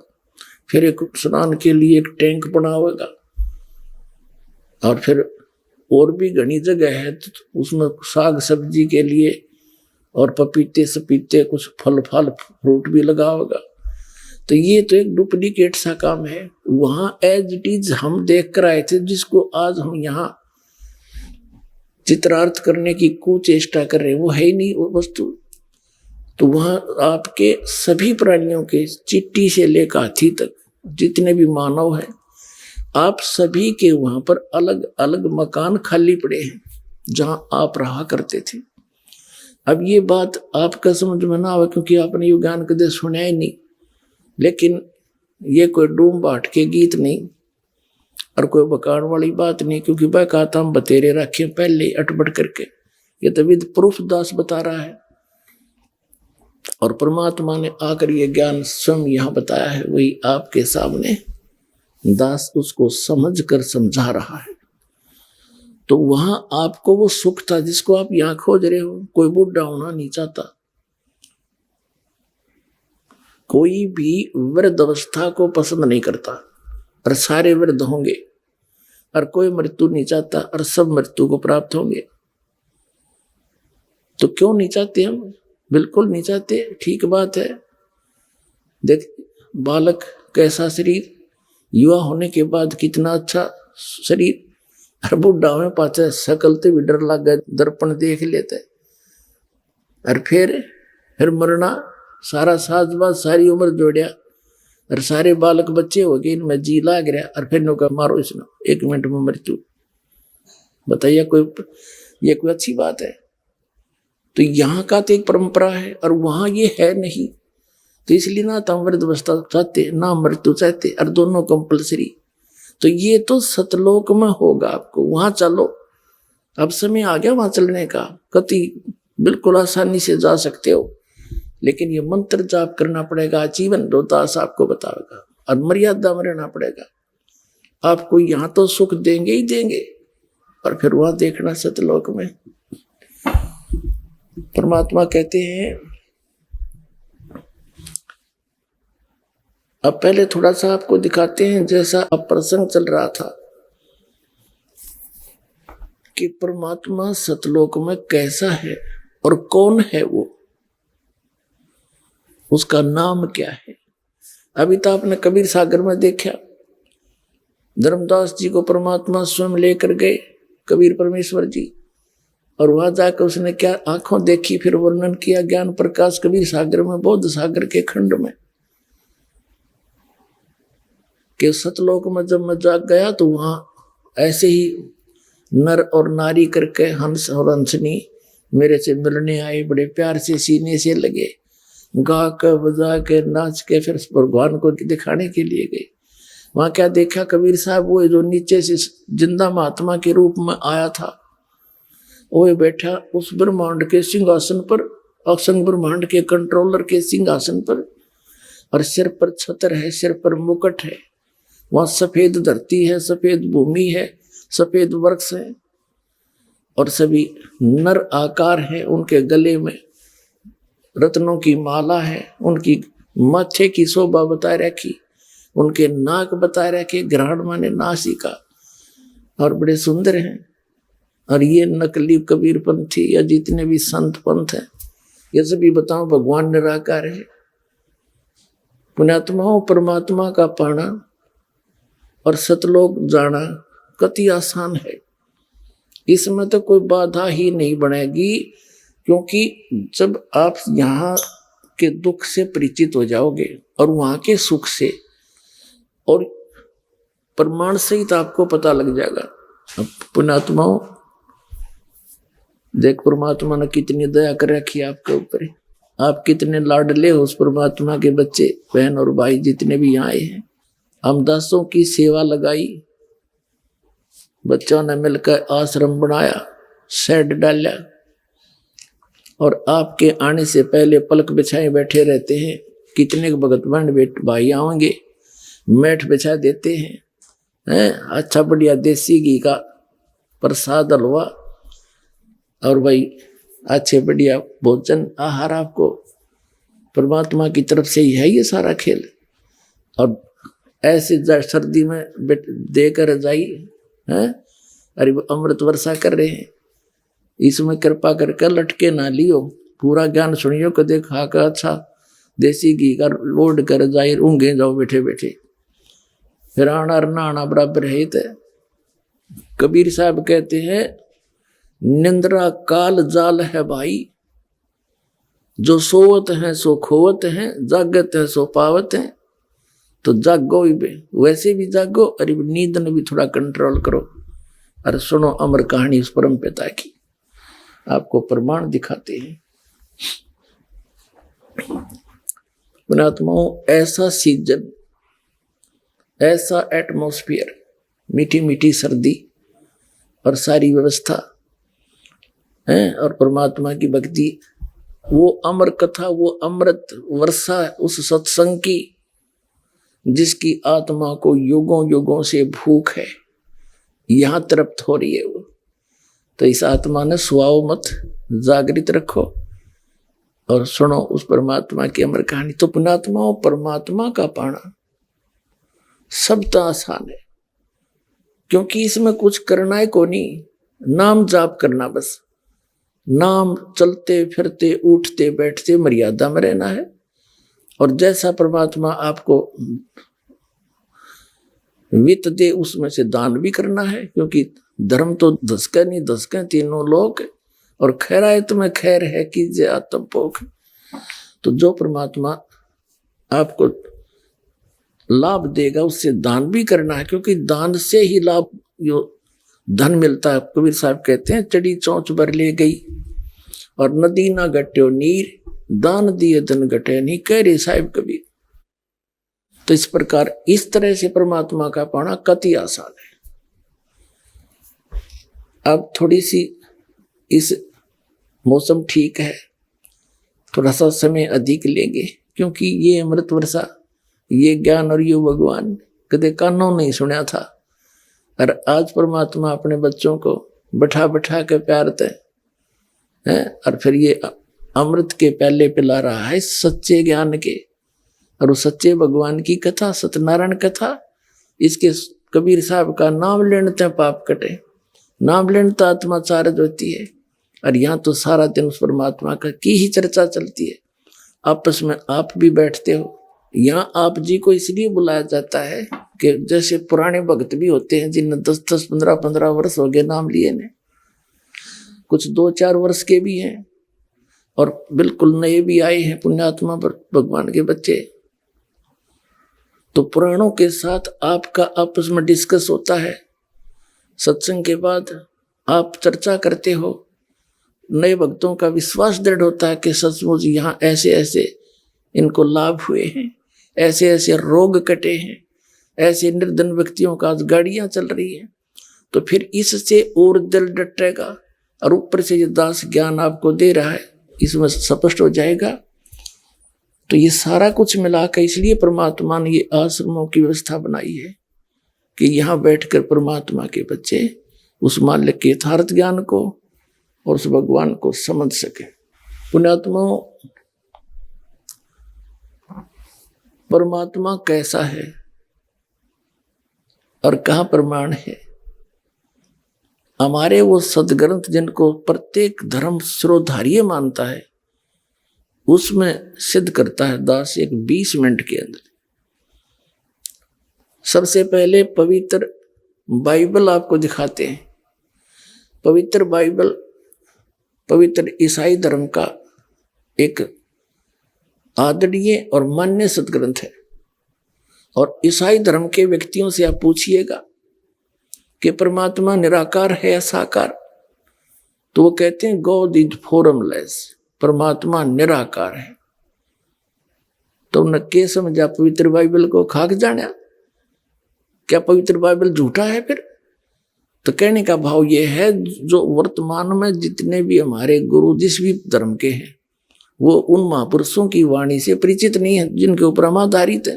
फिर एक स्नान के लिए एक टैंक बनावेगा, और फिर और भी घनी जगह है तो उसमें साग सब्जी के लिए और पपीते सपीते कुछ फल फ्रूट भी लगाओगा। तो ये तो एक डुप्लीकेट सा काम है। वहां एज इट इज हम देख कर आए थे, जिसको आज हम यहाँ चित्रार्थ करने की कुचेष्टा कर रहे हैं, वो है ही नहीं वो वस्तु। तो वहां आपके सभी प्राणियों के, चिट्टी से लेकर हाथी तक जितने भी मानव हैं, आप सभी के वहां पर अलग अलग मकान खाली पड़े हैं जहां आप रहा करते थे। अब ये बात आपका समझ में ना आवे क्योंकि आपने ये ज्ञान कदे सुना ही नहीं, लेकिन ये कोई डूम बाट के गीत नहीं और कोई बकान वाली बात नहीं, क्योंकि वह कहता हम बतेरे रखे पहले अटपट करके। ये तो विद प्रूफ दास बता रहा है, और परमात्मा ने आकर ये ज्ञान स्वयं यहाँ बताया है, वही आपके सामने दास उसको समझ कर समझा रहा है। तो वहां आपको वो सुख था जिसको आप यहां खोज रहे हो। कोई बुढ़ा होना नहीं चाहता, कोई भी वृद्ध अवस्था को पसंद नहीं करता, और सारे वृद्ध होंगे, और कोई मृत्यु नहीं चाहता, और सब मृत्यु को प्राप्त होंगे। तो क्यों नहीं चाहते हम? बिल्कुल नहीं चाहते, ठीक बात है। देख बालक कैसा शरीर, युवा होने के बाद कितना अच्छा शरीर, और बुढ़ा में पाचा सकलते भी डर लग गए, दर्पण देख लेते, और फिर मरना, सारा साजबाज सारी उम्र जोड़िया, और सारे बालक बच्चे हो गए, इनमें जी लाग रहा, और फिर नौका मारो इसने 1 मिनट में मृत्यु। बताइए ये कोई अच्छी बात है? तो यहाँ का तो एक परंपरा है, और वहां ये है नहीं। तो इसलिए ना तो वृद्ध अवस्था चाहते ना मृत्यु चाहते, और दोनों कंपल्सरी। तो ये तो सतलोक में होगा, आपको वहां चलो, अब समय आ गया वहां चलने का, कति बिल्कुल आसानी से जा सकते हो। लेकिन ये मंत्र जाप करना पड़ेगा जीवन, रोहतास आपको बताएगा, और मर्यादा में रहना पड़ेगा। आपको यहां तो सुख देंगे ही देंगे, और फिर वहां देखना सतलोक में। परमात्मा कहते हैं, अब पहले थोड़ा सा आपको दिखाते हैं, जैसा अब प्रसंग चल रहा था कि परमात्मा सतलोक में कैसा है और कौन है वो, उसका नाम क्या है। अभी तो आपने कबीर सागर में देखा, धर्मदास जी को परमात्मा स्वयं लेकर गए, कबीर परमेश्वर जी, और वहां जाकर उसने क्या आंखों देखी, फिर वर्णन किया ज्ञान प्रकाश कबीर सागर में, बौद्ध सागर के खंड में, कि सतलोक में जब मैं जाग गया तो वहां ऐसे ही नर और नारी करके हंस और हंसनी मेरे से मिलने आए, बड़े प्यार से सीने से लगे, गा के बजा के नाच के फिर भगवान को दिखाने के लिए गए। वहां क्या देखा कबीर साहब, वो जो नीचे से जिंदा महात्मा के रूप में आया था, वो बैठा उस ब्रह्मांड के सिंहासन पर, असंग ब्रह्मांड के कंट्रोलर के सिंहासन पर, और सिर पर छत्र है, सिर पर मुकुट है। वहां सफेद धरती है, सफेद भूमि है, सफेद वृक्ष है, और सभी नर आकार है। उनके गले में रत्नों की माला है, उनकी माथे की शोभा बता रखी, उनके नाक बता रखे, ग्रहण माने नासिका, और बड़े सुंदर हैं। और ये नकली कबीर पंथी या जितने भी संत पंथ हैं, ये सभी बताओ भगवान निराकार है। पुण्यात्माओं, परमात्मा का पाना और सतलोक जाना कति आसान है, इसमें तो कोई बाधा ही नहीं बनेगी, क्योंकि जब आप यहाँ के दुख से परिचित हो जाओगे और वहां के सुख से, और प्रमाण सहित आपको पता लग जाएगा। अब पुण्यात्माओं, देख परमात्मा ने कितनी दया कर रखी है आपके ऊपर, आप कितने लाडले हो उस परमात्मा के बच्चे, बहन और भाई जितने भी यहाँ आए हैं। हम दासों की सेवा लगाई, बच्चों ने मिलकर आश्रम बनाया, शेड डाला, और आपके आने से पहले पलक बिछाए बैठे रहते हैं। कितने भगत बहन भाई आएंगे, मैट बिछा देते हैं, अच्छा बढ़िया देसी घी का प्रसाद हलवा, और भाई अच्छे बढ़िया भोजन आहार आपको परमात्मा की तरफ से ही है ये सारा खेल। और ऐसे सर्दी में देकर जाई है, अरे अमृत वर्षा कर रहे हैं, इसमें कृपा करके लटके ना लियो, पूरा ज्ञान सुनियो, कदे खा कर अच्छा देसी घी का लोड कर जाए, ऊँगे जाओ बैठे बैठे, फिर आना नहाना बराबर है। तो कबीर साहब कहते हैं, निंद्रा काल जाल है भाई, जो सोवत हैं सो खोवत हैं, जागत है सो पावत हैं। तो जागो भी, वैसे भी जागो, अरे नींद ने भी थोड़ा कंट्रोल करो, और सुनो अमर कहानी उस परम पिता की। आपको प्रमाण दिखाते हैं। पुण्यात्माओं, ऐसा सीजन, ऐसा एटमॉस्फेयर, मीठी मीठी सर्दी और सारी व्यवस्था है, और परमात्मा की भक्ति, वो अमर कथा, वो अमृत वर्षा उस सत्संग की, जिसकी आत्मा को युगों युगों से भूख है, यहां तृप्त हो रही है वो। तो इस आत्मा ने सुआओ मत, जागृत रखो और सुनो उस परमात्मा की अमर कहानी। तो पुण्यात्माओं, परमात्मा का पाना सब तो आसान है, क्योंकि इसमें कुछ करना है को नहीं, नाम जाप करना बस। नाम चलते फिरते उठते बैठते मर्यादा में रहना है, और जैसा परमात्मा आपको वित्त दे उसमें से दान भी करना है, क्योंकि धर्म तो धसके नहीं धसके तीनों लोग, और खैरायत में खैर है कीजिए आत्म पोख। तो जो परमात्मा आपको लाभ देगा उससे दान भी करना है, क्योंकि दान से ही लाभ जो धन मिलता है। कबीर साहब कहते हैं, चढ़ी चौंच भर ले गई और नदी ना घट्यो नीर, दान दिए धन घटे नहीं, कह रहे साहिब कबीर। तो इस प्रकार इस तरह से परमात्मा का पाना कति आसान है। अब थोड़ी सी इस मौसम ठीक है, थोड़ा सा समय अधिक लेंगे, क्योंकि ये अमृत वर्षा, ये ज्ञान और ये भगवान कदे कानों नहीं सुना था। और आज परमात्मा अपने बच्चों को बैठा बैठा के प्यारते हैं, और फिर ये अमृत के प्याले पिला रहा है सच्चे ज्ञान के, और वो सच्चे भगवान की कथा, सत्यनारायण कथा। इसके कबीर साहब का नाम लेने ते पाप कटे, नाम लेने तो आत्मा चार्ज होती है। और यहाँ तो सारा दिन उस परमात्मा का की ही चर्चा चलती है। आपस में आप भी बैठते हो, यहाँ आप जी को इसलिए बुलाया जाता है कि जैसे पुराने भक्त भी होते हैं जिन्हें 10-10, 15-15 वर्ष हो गए नाम लिए ने, कुछ 2-4 वर्ष के भी हैं, और बिल्कुल नए भी आए हैं पुण्यात्मा पर भगवान के बच्चे। तो पुराणों के साथ आपका आपस में डिस्कस होता है, सत्संग के बाद आप चर्चा करते हो, नए भक्तों का विश्वास दृढ़ होता है कि सचमुच यहाँ ऐसे ऐसे इनको लाभ हुए हैं, ऐसे ऐसे रोग कटे हैं, ऐसे निर्धन व्यक्तियों का आज गाड़ियां चल रही हैं। तो फिर इससे और दिल डटेगा, और ऊपर से ये दास ज्ञान आपको दे रहा है, इसमें स्पष्ट हो जाएगा। तो ये सारा कुछ मिला कर इसलिए परमात्मा ने ये आश्रमों की व्यवस्था बनाई है कि यहाँ बैठकर परमात्मा के बच्चे उस मालिक के यथार्थ ज्ञान को और उस भगवान को समझ सके। पुण्यात्माओं, परमात्मा कैसा है और कहाँ प्रमाण है? हमारे वो सदग्रंथ जिनको प्रत्येक धर्म शिरोधार्य मानता है, उसमें सिद्ध करता है दास एक 20 मिनट के अंदर। सबसे पहले पवित्र बाइबल आपको दिखाते हैं। पवित्र बाइबल पवित्र ईसाई धर्म का एक आदरणीय और मान्य सदग्रंथ है। और ईसाई धर्म के व्यक्तियों से आप पूछिएगा कि परमात्मा निराकार है या साकार, तो वो कहते हैं गॉड इज फॉर्मलेस, परमात्मा निराकार है। तो न के समझा पवित्र बाइबल को खाक जाना, क्या पवित्र बाइबल झूठा है फिर? तो कहने का भाव ये है, जो वर्तमान में जितने भी हमारे गुरु जिस भी धर्म के हैं, वो उन महापुरुषों की वाणी से परिचित नहीं है जिनके ऊपर हम आधारित है।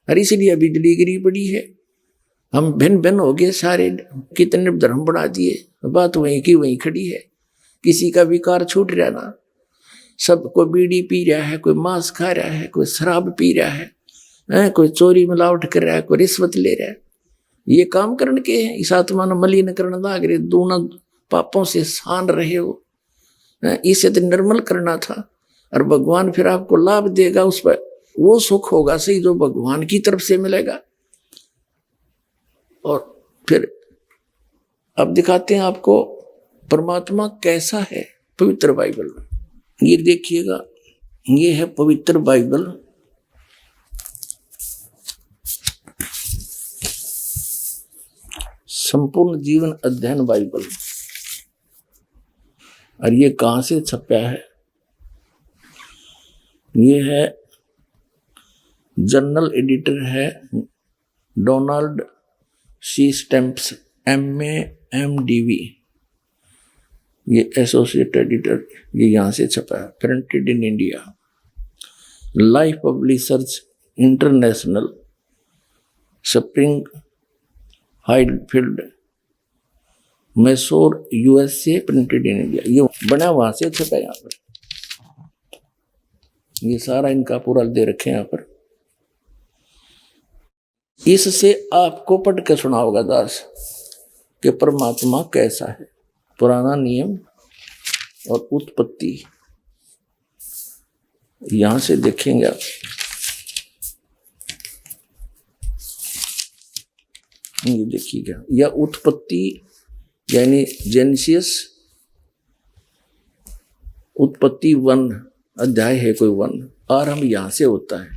और इसलिए बिजली गिरी पड़ी है, हम भिन्न भिन्न हो गए सारे, कितने धर्म बढ़ा दिए, बात वहीं की वहीं खड़ी है। किसी का विकार छूट रहा ना, सब कोई बीड़ी पी रहा है, कोई मांस खा रहा है, कोई शराब पी रहा है, कोई चोरी मिलावट कर रहा है, कोई रिश्वत ले रहा है। ये काम करने के हैं, इस आत्मा न मलिन करना लाग रहे, दोनों पापों से सान रहे हो, इसे तो निर्मल करना था। और भगवान फिर आपको लाभ देगा, उस पर वो सुख होगा सही जो भगवान की तरफ से मिलेगा। और फिर अब दिखाते हैं आपको परमात्मा कैसा है पवित्र बाइबल में। ये देखिएगा, ये है पवित्र बाइबल। संपूर्ण जीवन अध्ययन बाइबल। और ये कहाँ से छपा है? ये है जर्नल एडिटर है Donald C Stamps MA MDV, ये एसोसिएट एडिटर, ये यहाँ से छपा है। Printed in India, Life Publishers International, Springfield, Missouri USA, printed in India. ये बना वहां से छपा है यहाँ पर। ये सारा इनका पूरा दे रखे हैं यहाँ पर। इससे आपको पढ़ के सुना होगा दास कि परमात्मा कैसा है। पुराना नियम और उत्पत्ति यहां से देखेंगे आप। ये देखिएगा, यह उत्पत्ति यानी जेनेसिस, उत्पत्ति 1 अध्याय है कोई 1, आरंभ यहां से होता है।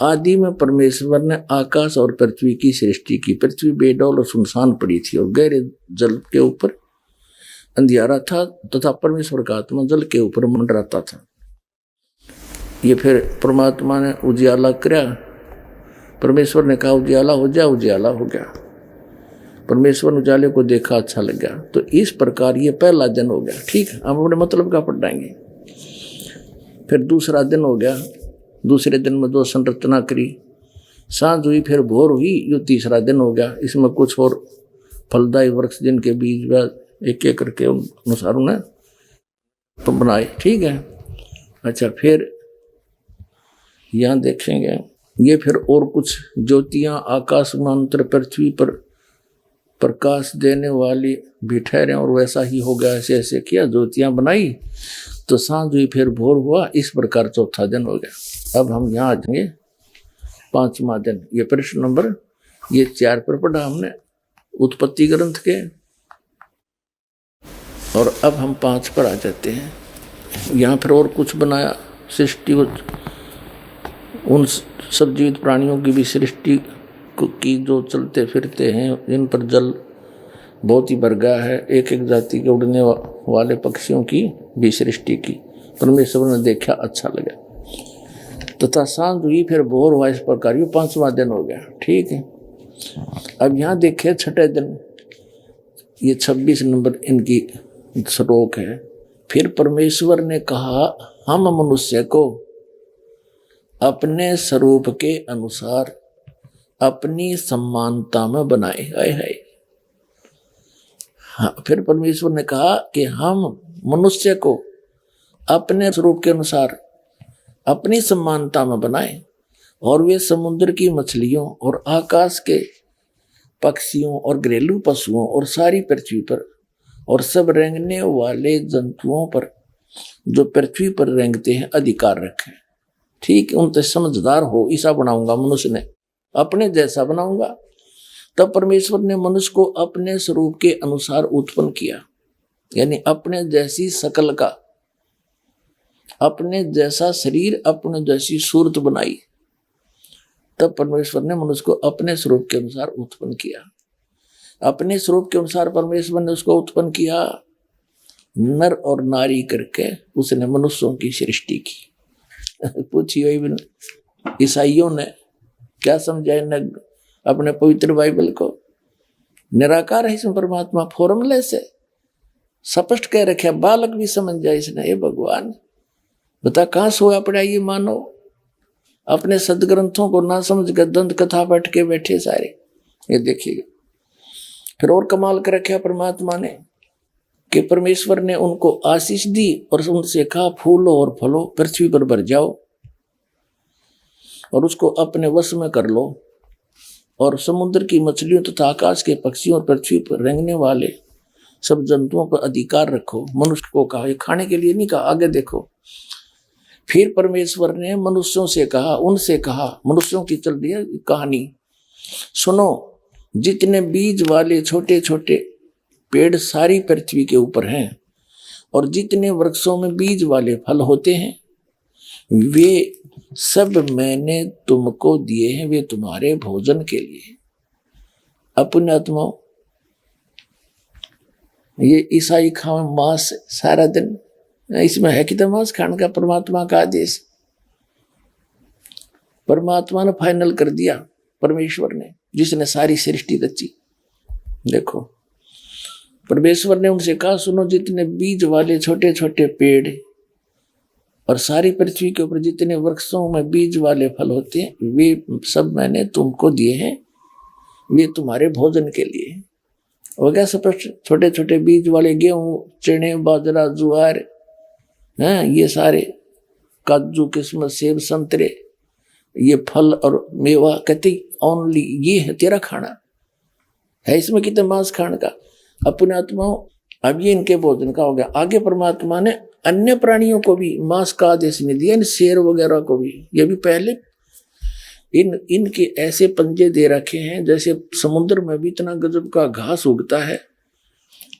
आदि में परमेश्वर ने आकाश और पृथ्वी की सृष्टि की। पृथ्वी बेडौल और सुनसान पड़ी थी और गहरे जल के ऊपर अंधियारा था तथा परमेश्वर का आत्मा जल के ऊपर मंडराता था। ये फिर परमात्मा ने उजियाला किया, परमेश्वर ने कहा उजियाला हो जा, उजियाला हो गया। परमेश्वर ने उजाले को देखा, अच्छा लग गया। तो इस प्रकार ये पहला जन्म हो गया। ठीक है, हम अपने मतलब का पढ़ाएंगे। फिर दूसरा दिन हो गया, दूसरे दिन में 2 संरचना करी, सांझ हुई, फिर भोर हुई, यो तीसरा दिन हो गया। इसमें कुछ और फलदायी वृक्ष जिनके बीज एक एक करके अनुसार उन्हें तो बनाए, ठीक है। अच्छा, फिर यहाँ देखेंगे ये फिर और कुछ ज्योतियां आकाश मंत्र पृथ्वी पर प्रकाश देने वाली भी ठहरे, और वैसा ही हो गया। ऐसे ऐसे किया, ज्योतियां बनाई, तो सांझ हुई, फिर भोर हुआ। इस प्रकार चौथा दिन हो गया। अब हम यहाँ आ जाएंगे 5वां दिन। ये प्रश्न नंबर ये 4 पर पढ़ा हमने उत्पत्ति ग्रंथ के, और अब हम 5 पर आ जाते हैं। यहाँ फिर और कुछ बनाया, सृष्टि, उन सब जीवित प्राणियों की भी सृष्टि की जो चलते फिरते हैं, जिन पर जल बहुत ही भर गया है। एक एक जाति के उड़ने वाले पक्षियों की भी सृष्टि की परमेश्वर ने देखा, अच्छा लगा। तथा सांझ हुई, फिर भोर हुआ। इस प्रकार ये 5वां दिन हो गया, ठीक है। अब यहाँ देखे 6ठे दिन, ये 26 नंबर इनकी श्लोक है। फिर परमेश्वर ने कहा, हम मनुष्य को अपने स्वरूप के अनुसार अपनी समानता में बनाए। हाय हाय। हाँ, फिर परमेश्वर ने कहा कि हम मनुष्य को अपने स्वरूप के अनुसार अपनी समानता में बनाए, और वे समुद्र की मछलियों और आकाश के पक्षियों और घरेलू पशुओं और सारी पृथ्वी पर और सब रेंगने वाले जंतुओं पर जो पृथ्वी पर रेंगते हैं अधिकार रखें। ठीक, उनसे समझदार हो, ऐसा बनाऊंगा मनुष्य ने, अपने जैसा बनाऊंगा। तब परमेश्वर ने मनुष्य को अपने स्वरूप के अनुसार उत्पन्न किया, यानी अपने जैसी शकल का, अपने जैसा शरीर, अपने जैसी सूरत बनाई। तब परमेश्वर ने मनुष्य को अपने स्वरूप के अनुसार उत्पन्न किया। अपने स्वरूप के अनुसार परमेश्वर ने उसको उत्पन्न किया, नर और नारी करके उसने मनुष्यों की सृष्टि की। पूछिए ईसाइयों ने क्या समझा इन्हें अपने पवित्र बाइबल को? निराकार है इसमें परमात्मा, फॉर्मलेस है, स्पष्ट कह रखे, बालक भी समझ जाए इसने। ये भगवान बता कहाँ सोया पड़ा ये मानो, अपने सदग्रंथों को ना समझ कर दंत कथा बैठ के बैठे सारे। ये देखिएगा, फिर और कमाल कर रखा परमात्मा ने कि परमेश्वर ने उनको आशीष दी और उनसे कहा, फूलो और फलो, पृथ्वी पर भर जाओ और उसको अपने वश में कर लो, और समुद्र की मछलियों तथा आकाश के पक्षियों और पृथ्वी पर रेंगने वाले सब जंतुओं पर अधिकार रखो। मनुष्य को कहा, ये खाने के लिए नहीं कहा, आगे देखो। फिर परमेश्वर ने मनुष्यों से कहा, उनसे कहा, मनुष्यों की चल रही है कहानी, सुनो, जितने बीज वाले छोटे छोटे पेड़ सारी पृथ्वी के ऊपर हैं, और जितने वृक्षों में बीज वाले फल होते हैं, वे सब मैंने तुमको दिए हैं, वे तुम्हारे भोजन के लिए। अपने आत्माओं, ये ईसाई खाओ मांस सारा दिन, इसमें है कि तो मांस खाने का परमात्मा का आदेश। परमात्मा ने फाइनल कर दिया, परमेश्वर ने, जिसने सारी सृष्टि रची। देखो, परमेश्वर ने उनसे कहा, सुनो, जितने बीज वाले छोटे छोटे पेड़ और सारी पृथ्वी के ऊपर जितने वृक्षों में बीज वाले फल होते हैं, वे सब मैंने तुमको दिए हैं, वे तुम्हारे भोजन के लिए। हो गया सब, छोटे छोटे बीज वाले गेहूं, चने, बाजरा, ज्वार, हैं, ये सारे काजू, किस्मत, सेब, संतरे, ये फल और मेवा, कहते ओनली ये है तेरा खाना, है इसमें कितने मांस खाने का। अपने आत्माओं, अब ये इनके भोजन का हो गया। आगे परमात्मा ने अन्य प्राणियों को भी मांस का आदेश नहीं दिया, इन शेर वगैरह को भी। ये भी पहले इनके ऐसे पंजे दे रखे हैं, जैसे समुद्र में भी इतना गजब का घास उगता है।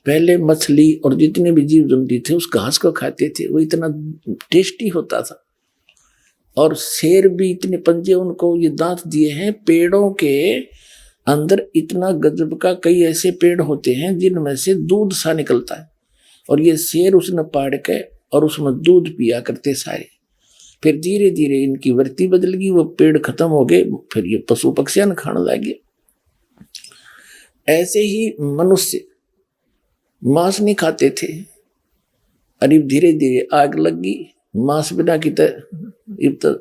पहले मछली और जितने भी जीव जंतु थे उस घास को खाते थे, वो इतना टेस्टी होता था। और शेर भी इतने पंजे उनको ये दांत दिए हैं। पेड़ों के अंदर इतना गजब का कई ऐसे पेड़ होते हैं जिनमें से दूध सा निकलता है, और ये शेर उसने पाड़ के और उसमें दूध पिया करते सारे। फिर धीरे धीरे इनकी वृत्ति बदल गई, वो पेड़ खत्म हो गए, फिर ये पशु पक्षियां खाने लगे। ऐसे ही मनुष्य मांस नहीं खाते थे, अरे धीरे धीरे आग लग गई, मांस बिना की तो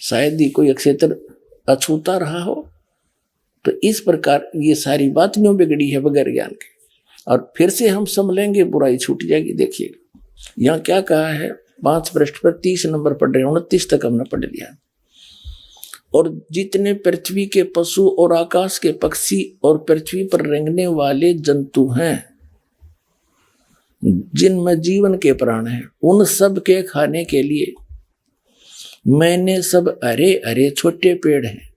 शायद ही कोई अक्षेत्र अछूता रहा हो। तो इस प्रकार ये सारी बात न्यों बिगड़ी है बगैर ज्ञान के। और फिर से हम संभलेंगे, बुराई छूट जाएगी। देखिए यहाँ क्या कहा है, 5 पृष्ठ पर 30 नंबर पढ़ रहे हैं, 29 तक हमने पढ़ लिया। और जितने पृथ्वी के पशु और आकाश के पक्षी और पृथ्वी पर रेंगने वाले जंतु हैं, जिनमें जीवन के प्राण हैं, उन सब के खाने के लिए मैंने सब हरे हरे छोटे पेड़ हैं।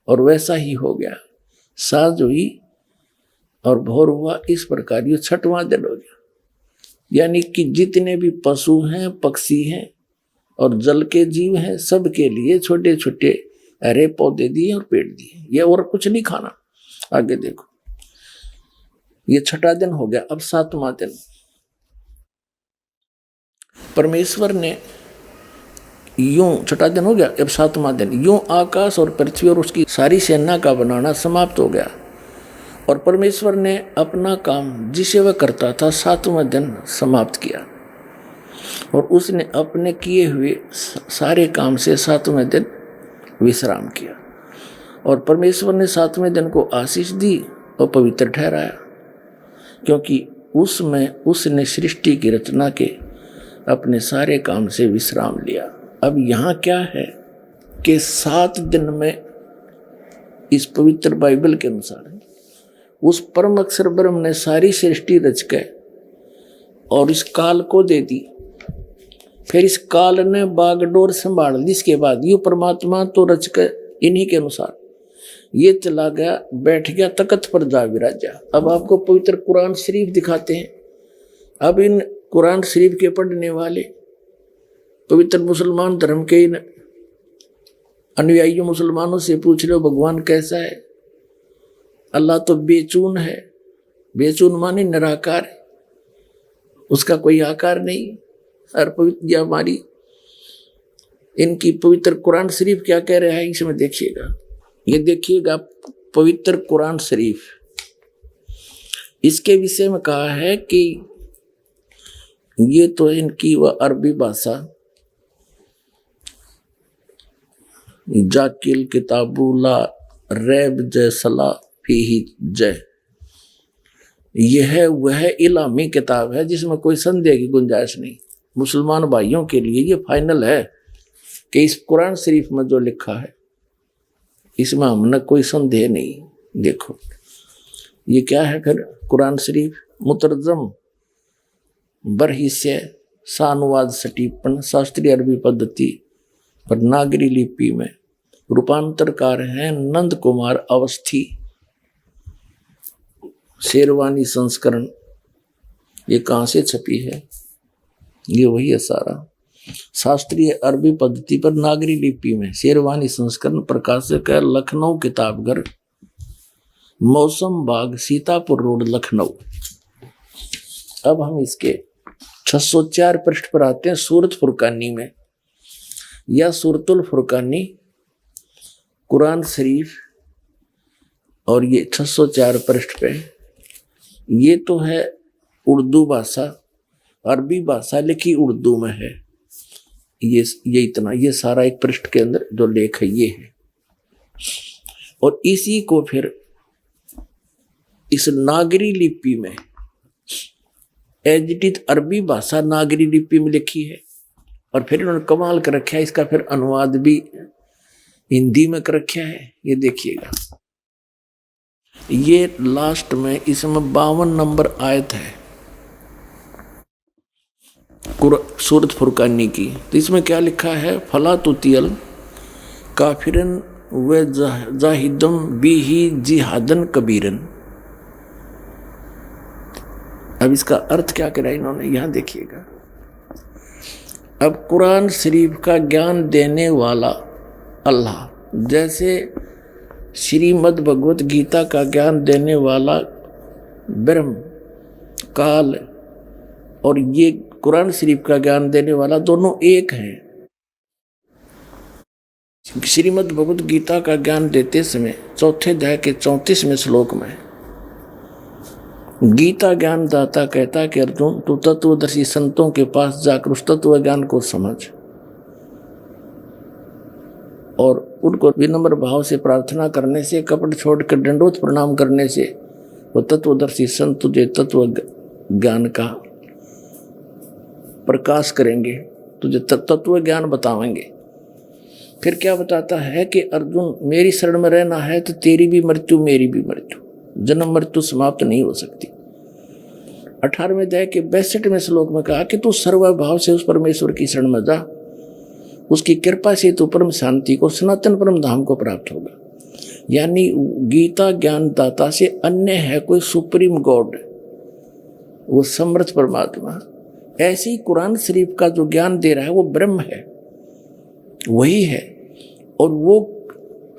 और वैसा ही हो गया। साँझ हुई और भोर हुआ, इस प्रकार ये 6वां दिन हो गया। यानी कि जितने भी पशु हैं, पक्षी हैं और जल के जीव हैं, सब के लिए छोटे छोटे हरे पौधे दिए और पेड़ दिए। ये और कुछ नहीं खाना। आगे देखो, ये 6वां दिन हो गया। अब 7वां दिन परमेश्वर ने यूं, 6वां दिन हो गया, अब 7वां दिन, यूं आकाश और पृथ्वी और उसकी सारी सेना का बनाना समाप्त हो गया। और परमेश्वर ने अपना काम जिसे वह करता था 7वां दिन समाप्त किया। और उसने अपने किए हुए सारे काम से 7वें दिन विश्राम किया। और परमेश्वर ने 7वें दिन को आशीष दी और पवित्र ठहराया, क्योंकि उसमें उसने सृष्टि की रचना के अपने सारे काम से विश्राम लिया। अब यहाँ क्या है कि 7 दिन में इस पवित्र बाइबल के अनुसार उस परम अक्षर ब्रह्म ने सारी सृष्टि रच के और इस काल को दे दी। फिर इस काल ने बागडोर संभाल ली। इसके बाद ये परमात्मा तो रच के इन्हीं के अनुसार ये चला गया, बैठ गया तख्त पर जा विराजा। अब आपको पवित्र कुरान शरीफ दिखाते हैं। अब इन कुरान शरीफ के पढ़ने वाले पवित्र मुसलमान धर्म के इन अनुयायी मुसलमानों से पूछ लो भगवान कैसा है। अल्लाह तो बेचून है। बेचून माने निराकार है, उसका कोई आकार नहीं। और पवित्र हमारी इनकी पवित्र कुरान शरीफ क्या कह रहा है, इसमें देखिएगा। ये देखिएगा पवित्र कुरान शरीफ, इसके विषय में कहा है कि ये तो इनकी वह अरबी भाषा जाकिल किताबुल्ला रैब जैसला फीही जय, यह वह इलामी किताब है जिसमें कोई संदेह की गुंजाइश नहीं। मुसलमान भाइयों के लिए ये फाइनल है कि इस कुरान शरीफ में जो लिखा है इसमें हमने कोई संदेह नहीं। देखो ये क्या है फिर, कुरान शरीफ मुतरजम बरहिस्से सानुवाद सटीपन शास्त्रीय अरबी पद्धति पर नागरी लिपि में रूपांतरकार हैं नंद कुमार अवस्थी। शेरवानी संस्करण ये कहाँ से छपी है, ये वही है सारा। शास्त्रीय अरबी पद्धति पर नागरी लिपि में शेरवानी संस्करण, प्रकाशक है लखनऊ किताबघर, मौसम बाग, सीतापुर रोड, लखनऊ। अब हम इसके 604 पृष्ठ पर आते हैं। सूरत फुरकानी में या सूरतुल फुरकानी कुरान शरीफ, और ये 604 पृष्ठ पे, ये तो है उर्दू भाषा, अरबी भाषा लिखी उर्दू में है। ये इतना, ये सारा एक पृष्ठ के अंदर जो लेख है ये है। और इसी को फिर इस नागरी लिपि में एडिटित अरबी भाषा नागरी लिपि में लिखी है। और फिर इन्होंने कमाल कर रखा है, इसका फिर अनुवाद भी हिंदी में कर रखा है। ये देखिएगा, ये लास्ट में इसमें 52 नंबर आयत है सूरत फुरकानी की। तो इसमें क्या लिखा है, फला तुतियल काफिरन व जाहिदम बिही जिहादन कबीरन। अब इसका अर्थ क्या करा इन्होंने, यहां देखिएगा। अब कुरान शरीफ का ज्ञान देने वाला अल्लाह, जैसे श्रीमद् भगवत गीता का ज्ञान देने वाला ब्रह्म काल और ये कुरान शरीफ का ज्ञान देने वाला दोनों एक हैं। श्रीमद् भगवत गीता का ज्ञान देते समय 4th अध्याय के 34वें श्लोक में गीता ज्ञान दाता कहता कि अर्जुन तू तत्वदर्शी संतों के पास जाकर उस तत्व ज्ञान को समझ और उनको विनम्र भाव से प्रार्थना करने से, कपट छोड़कर दंडोत प्रणाम करने से वो तत्वदर्शी संत तुझे तत्व ज्ञान का प्रकाश करेंगे, तुझे तत्व ज्ञान बतावेंगे। फिर क्या बताता है कि अर्जुन मेरी शरण में रहना है तो तेरी भी मृत्यु मेरी भी मृत्यु, जन्म मृत्यु समाप्त नहीं हो सकती। 18वें अध्याय के 62वें श्लोक में कहा कि तू सर्वभाव से उस परमेश्वर की शरण में जा, उसकी कृपा से तू परम शांति को, सनातन परम धाम को प्राप्त होगा। यानी गीता ज्ञान दाता से अन्य है कोई सुप्रीम गॉड, वो समर्थ परमात्मा। ऐसे ही कुरान शरीफ का जो ज्ञान दे रहा है वो ब्रह्म है, वही है। और वो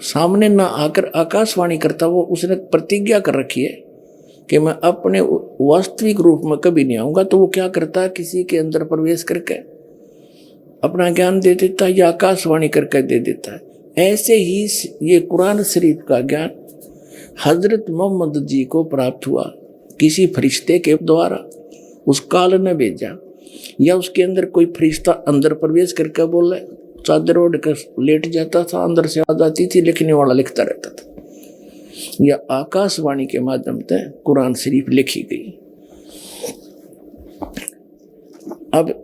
सामने ना आकर आकाशवाणी करता, वो उसने प्रतिज्ञा कर रखी है कि मैं अपने वास्तविक रूप में कभी नहीं आऊंगा। तो वो क्या करता है, किसी के अंदर प्रवेश करके अपना ज्ञान दे देता है या आकाशवाणी करके दे देता है। ऐसे ही ये कुरान शरीफ का ज्ञान हजरत मोहम्मद जी को प्राप्त हुआ, किसी फरिश्ते के द्वारा। उस काल ने भेजा या उसके अंदर कोई फरिश्ता अंदर प्रवेश करके बोले, चादर ओढ़ कर लेट जाता था, अंदर से आ जाती थी, लिखने वाला लिखता रहता था। या आकाशवाणी के माध्यम से कुरान शरीफ लिखी गई। अब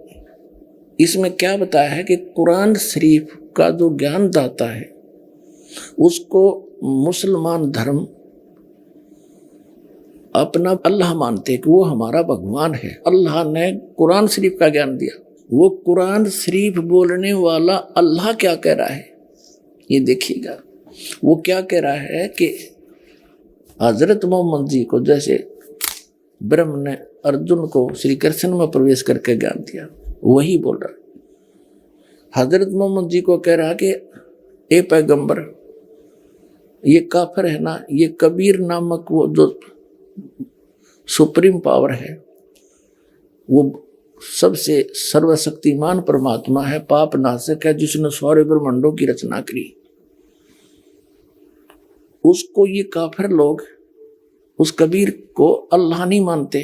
इसमें क्या बताया है कि कुरान शरीफ का जो ज्ञान दाता है उसको मुसलमान धर्म अपना अल्लाह मानते कि वो हमारा भगवान है। अल्लाह ने कुरान शरीफ का ज्ञान दिया। वो कुरान शरीफ बोलने वाला अल्लाह क्या कह रहा है ये देखिएगा। वो क्या कह रहा है कि हजरत मोहम्मद जी को जैसे ब्रह्म ने अर्जुन को श्री कृष्ण में प्रवेश करके ज्ञान दिया, वही बोल रहा है। हजरत मोहम्मद जी को कह रहा कि ए पैगंबर, ये काफिर है ना, ये कबीर नामक वो जो सुप्रीम पावर है, वो सबसे सर्वशक्तिमान परमात्मा है, पाप नाशक है, जिसने सारे ब्रह्मांडों की रचना करी। उसको ये काफिर लोग उस कबीर को अल्लाह नहीं मानते।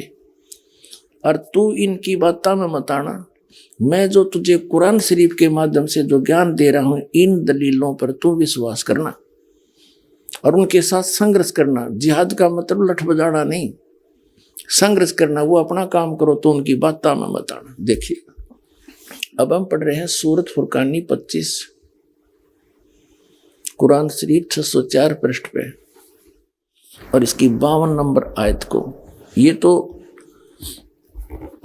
और तू इनकी बातों में मत आना, मैं जो तुझे कुरान शरीफ के माध्यम से जो ज्ञान दे रहा हूं, इन दलीलों पर तू विश्वास करना और उनके साथ संघर्ष करना। जिहाद का मतलब लठ बजाना नहीं, संघर्ष करना। वो अपना काम करो तो उनकी बातों में मत आना। देखिए अब हम पढ़ रहे हैं सूरत फुरकानी 25, कुरान शरीफ 604 पृष्ठ पे और इसकी 52 नंबर आयत को। ये तो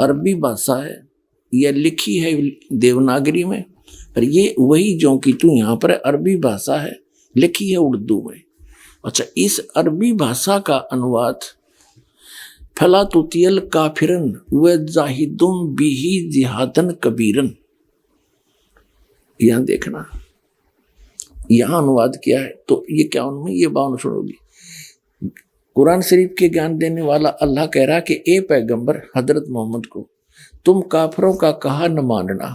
अरबी भाषा है, यह लिखी है देवनागरी में, और ये वही जो कि तू यहाँ पर अरबी भाषा है, लिखी है उर्दू में। अच्छा, इस अरबी भाषा का अनुवाद फला तुतियल काफिरन व जाहिदुम बिही जिहादन कबीरन, यहां देखना, यहां अनुवाद किया है। तो ये क्या उनमें ये बावन सुनोगी। कुरान शरीफ के ज्ञान देने वाला अल्लाह कह रहा कि ए पैगंबर हजरत मोहम्मद को तुम काफिरों का कहा न मानना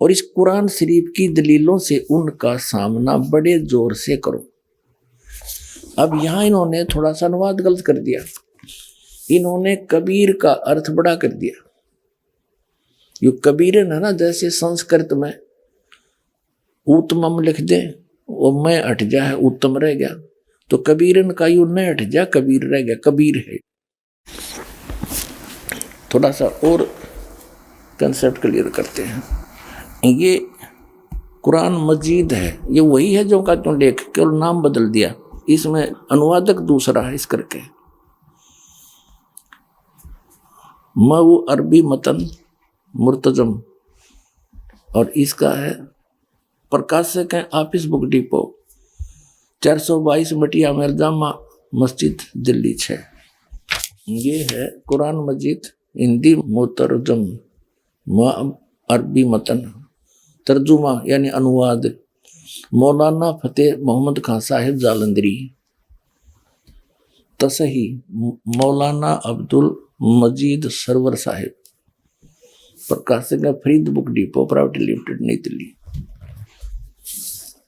और इस कुरान शरीफ की दलीलों से उनका सामना बड़े जोर से करो। अब यहां इन्होंने थोड़ा सा अनुवाद गलत कर दिया। इन्होंने कबीर का अर्थ बड़ा कर दिया। यो कबीरन है ना, जैसे संस्कृत में उत्तमम लिख दे और मैं हट जा है, उत्तम रह गया, तो कबीरन का यू न हट जा, कबीर रह गया, कबीर है। थोड़ा सा और कंसेप्ट क्लियर करते हैं। ये कुरान मजीद है, ये वही है जो का तुम लेख केवल नाम बदल दिया, इसमें अनुवादक दूसरा है इस करके। मऊ अरबी मतन मुर्तजम और इसका है प्रकाशक है ऑफिस बुक डिपो 422 मटिया मेल जामा मस्जिद दिल्ली 6। ये है कुरान मजीद हिंदी मुतरजम अरबी मतन तर्जुमा यानी अनुवाद मौलाना फतेह मोहम्मद खान साहिब जालंधरी, तसही मौलाना अब्दुल मजीद सरवर साहिब, प्रकाशक है Farid book depot private limited नई दिल्ली।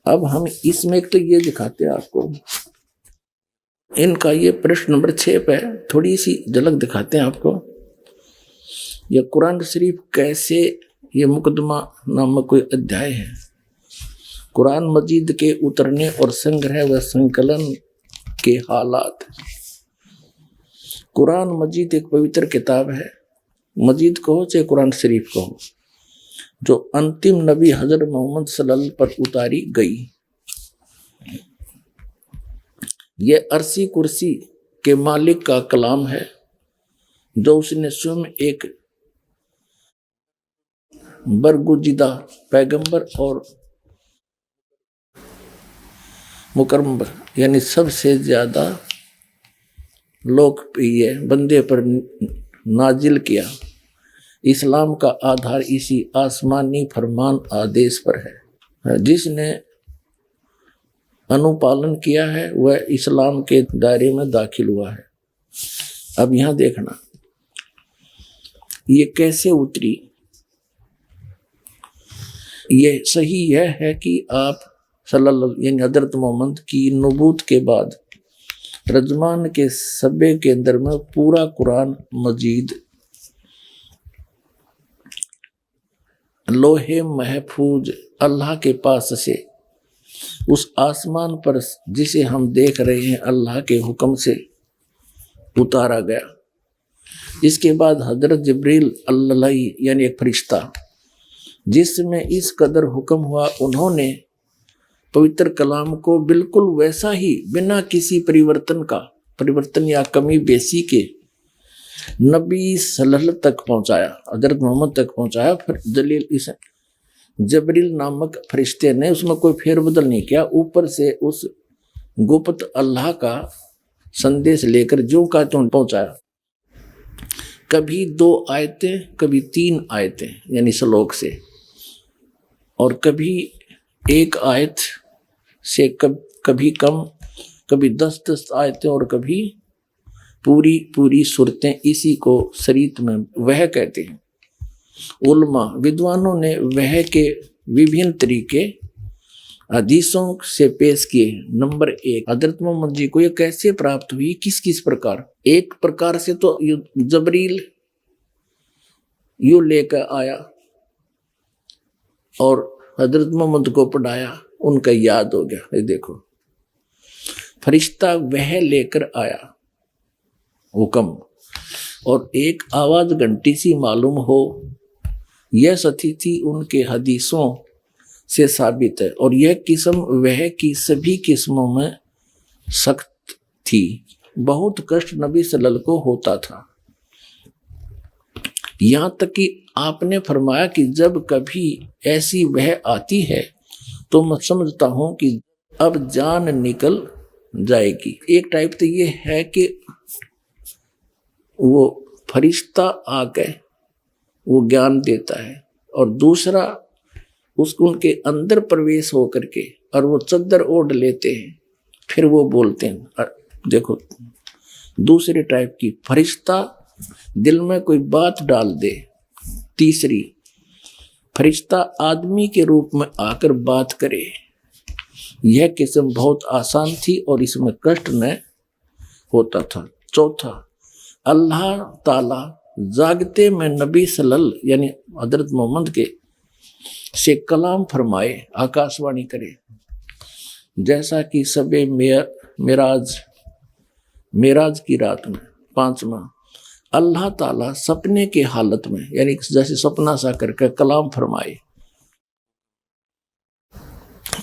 अब हम इसमें एक तो ये दिखाते हैं आपको, इनका ये प्रश्न नंबर 6 पे थोड़ी सी झलक दिखाते हैं आपको। ये कुरान शरीफ कैसे, ये मुकदमा नामक कोई अध्याय है। कुरान मजीद के उतरने और संग्रह व संकलन के हालात। कुरान मजीद एक पवित्र किताब है, मजीद कहो चाहे कुरान शरीफ कहो, जो अंतिम नबी हजरत मोहम्मद सल्लल्लाहु अलैहि वसल्लम पर उतारी गई। ये अर्शी कुर्सी के मालिक का कलाम है, जो उसने स्वयं एक बरगुजिदा पैगंबर और मुकर्रम यानी सबसे ज्यादा लोकप्रिय बंदे पर नाजिल किया। इस्लाम का आधार इसी आसमानी फरमान आदेश पर है। जिसने अनुपालन किया है वह इस्लाम के दायरे में दाखिल हुआ है। अब यहां देखना ये कैसे उतरी। ये सही यह है कि आप सल्लल्लाहु यानी हजरत मोहम्मद की नबूत के बाद रजमान के सब्बे के अंदर में पूरा कुरान मजीद लोहे महफूज अल्लाह के पास से उस आसमान पर जिसे हम देख रहे हैं अल्लाह के हुक्म से उतारा गया। इसके बाद हजरत जिब्रील अल्लाह यानी एक फरिश्ता जिसमें इस कदर हुक्म हुआ, उन्होंने पवित्र कलाम को बिल्कुल वैसा ही बिना किसी परिवर्तन या कमी बेसी के नबी सल्लल्लाहु तक पहुंचाया, हजरत मोहम्मद तक पहुंचाया। फिर जलील इस जबरील नामक फरिश्ते ने उसमें कोई फेरबदल नहीं किया, ऊपर से उस गुप्त अल्लाह का संदेश लेकर जो का त्यों पहुंचाया। कभी 2 आयतें, कभी 3 आयतें यानी श्लोक से, और कभी 1 आयत से कभी कम, कभी 10 आयतें और कभी पूरी सूरतें। इसी को शरीयत में वह कहते हैं। उलमा विद्वानों ने वह के विभिन्न तरीके हदीसों से पेश किए। नंबर 1, हजरत मोहम्मद जी को यह कैसे प्राप्त हुई, किस प्रकार। एक प्रकार से तो जबरील यू लेकर आया और हजरत मोहम्मद को पढ़ाया, उनका याद हो गया। ये देखो फरिश्ता वह लेकर आया हुक्म, और एक आवाज घंटी सी मालूम हो, यह सतीथि उनके हदीसों से साबित है। और यह किस्म वह की सभी किस्मों में सख्त थी, बहुत कष्ट नबी सल्लल्लाहु को होता था। यहां तक कि आपने फरमाया कि जब कभी ऐसी वह आती है तो मैं समझता हूं कि अब जान निकल जाएगी। एक टाइप तो ये है कि वो फरिश्ता आके वो ज्ञान देता है, और दूसरा उसको उनके अंदर प्रवेश हो करके और वो चद्दर ओढ़ लेते हैं, फिर वो बोलते हैं। देखो दूसरे टाइप की फरिश्ता दिल में कोई बात डाल दे। तीसरी फरिश्ता आदमी के रूप में आकर बात करे। यह किस्म बहुत आसान थी और इसमें कष्ट न होता था। चौथा, अल्लाह ताला जागते में नबी सल्लल्लाहु यानी हजरत मोहम्मद के से कलाम फरमाए, आकाशवाणी करे। जैसा कि सबे मेराज की रात में 5वां अल्लाह ताला सपने के हालत में यानी जैसे सपना सा करके कलाम फरमाए।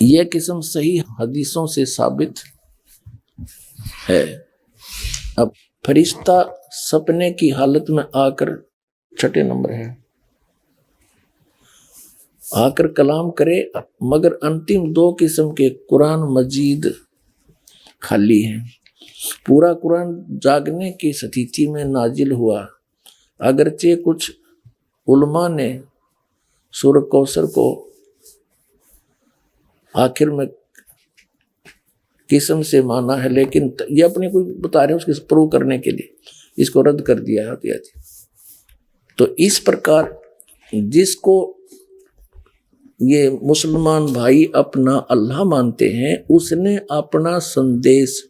यह किस्म सही हदीसों से साबित है। अब फरिश्ता सपने की हालत में आकर, 6 नंबर है, आकर कलाम करे, मगर अंतिम 2 किस्म के कुरान मजीद खाली हैं। पूरा कुरान जागने की स्थिति में नाजिल हुआ। अगरचे कुछ उलमा ने सूरह कौसर को आखिर में किस्म से माना है, लेकिन ये अपने को बता रहे हैं उसके प्रूव करने के लिए इसको रद्द कर दिया है। तो इस प्रकार जिसको ये मुसलमान भाई अपना अल्लाह मानते हैं, उसने अपना संदेश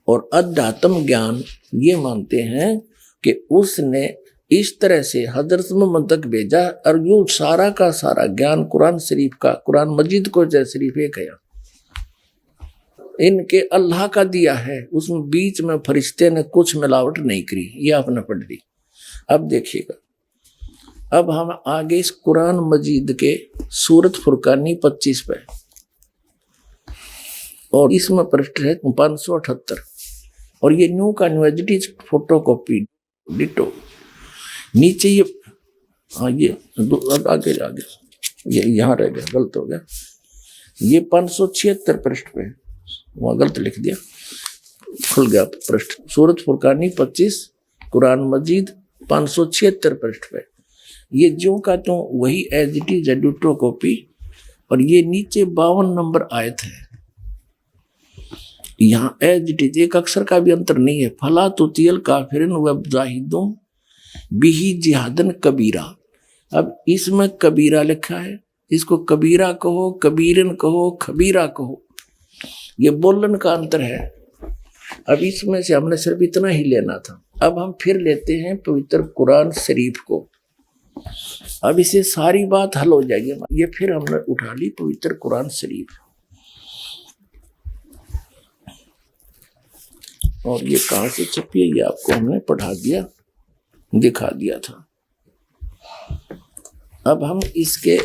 और अध्यात्म ज्ञान ये मानते हैं कि उसने इस तरह से हजरत मोहम्मद तक भेजा और यो सारा का सारा ज्ञान कुरान शरीफ का, कुरान मजीद को जय शरीफ एक है, इनके अल्लाह का दिया है, उसमें बीच में फरिश्ते ने कुछ मिलावट नहीं करी। ये आपने पढ़ ली। अब देखिएगा, अब हम आगे इस कुरान मजीद के सूरत फुरकानी 25 पे, और इसमें पृष्ठ है 578, और ये न्यू का न्यू एजिटीज फोटो कॉपी डिटो। नीचे ये ये आगे ये यहाँ रह गया, गलत हो गया, ये 576 पृष्ठ पे, वहाँ गलत लिख दिया, खुल गया पृष्ठ। सूरत फुरकानी 25 कुरान मजीद 576 पृष्ठ पे, ये जो का तो वही as it is ditto copy, और ये नीचे 52 नंबर आयत है, यहाँ एज इट इज, एक अक्षर का भी अंतर नहीं है। फला तुतियल काफिरिन व जाहिदों बिही जिहादन कबीरा। अब इसमें कबीरा लिखा है, इसको कबीरा कहो, कबीरन कहो, खबीरा कहो, ये बोलन का अंतर है। अब इसमें से हमने सिर्फ इतना ही लेना था। अब हम फिर लेते हैं पवित्र कुरान शरीफ को, अब इसे सारी बात हल हो जाएगी। ये फिर हमने उठा ली पवित्र कुरान शरीफ, और ये कहाँ से छपी है ये आपको हमने पढ़ा दिया, दिखा दिया था। अब हम इसके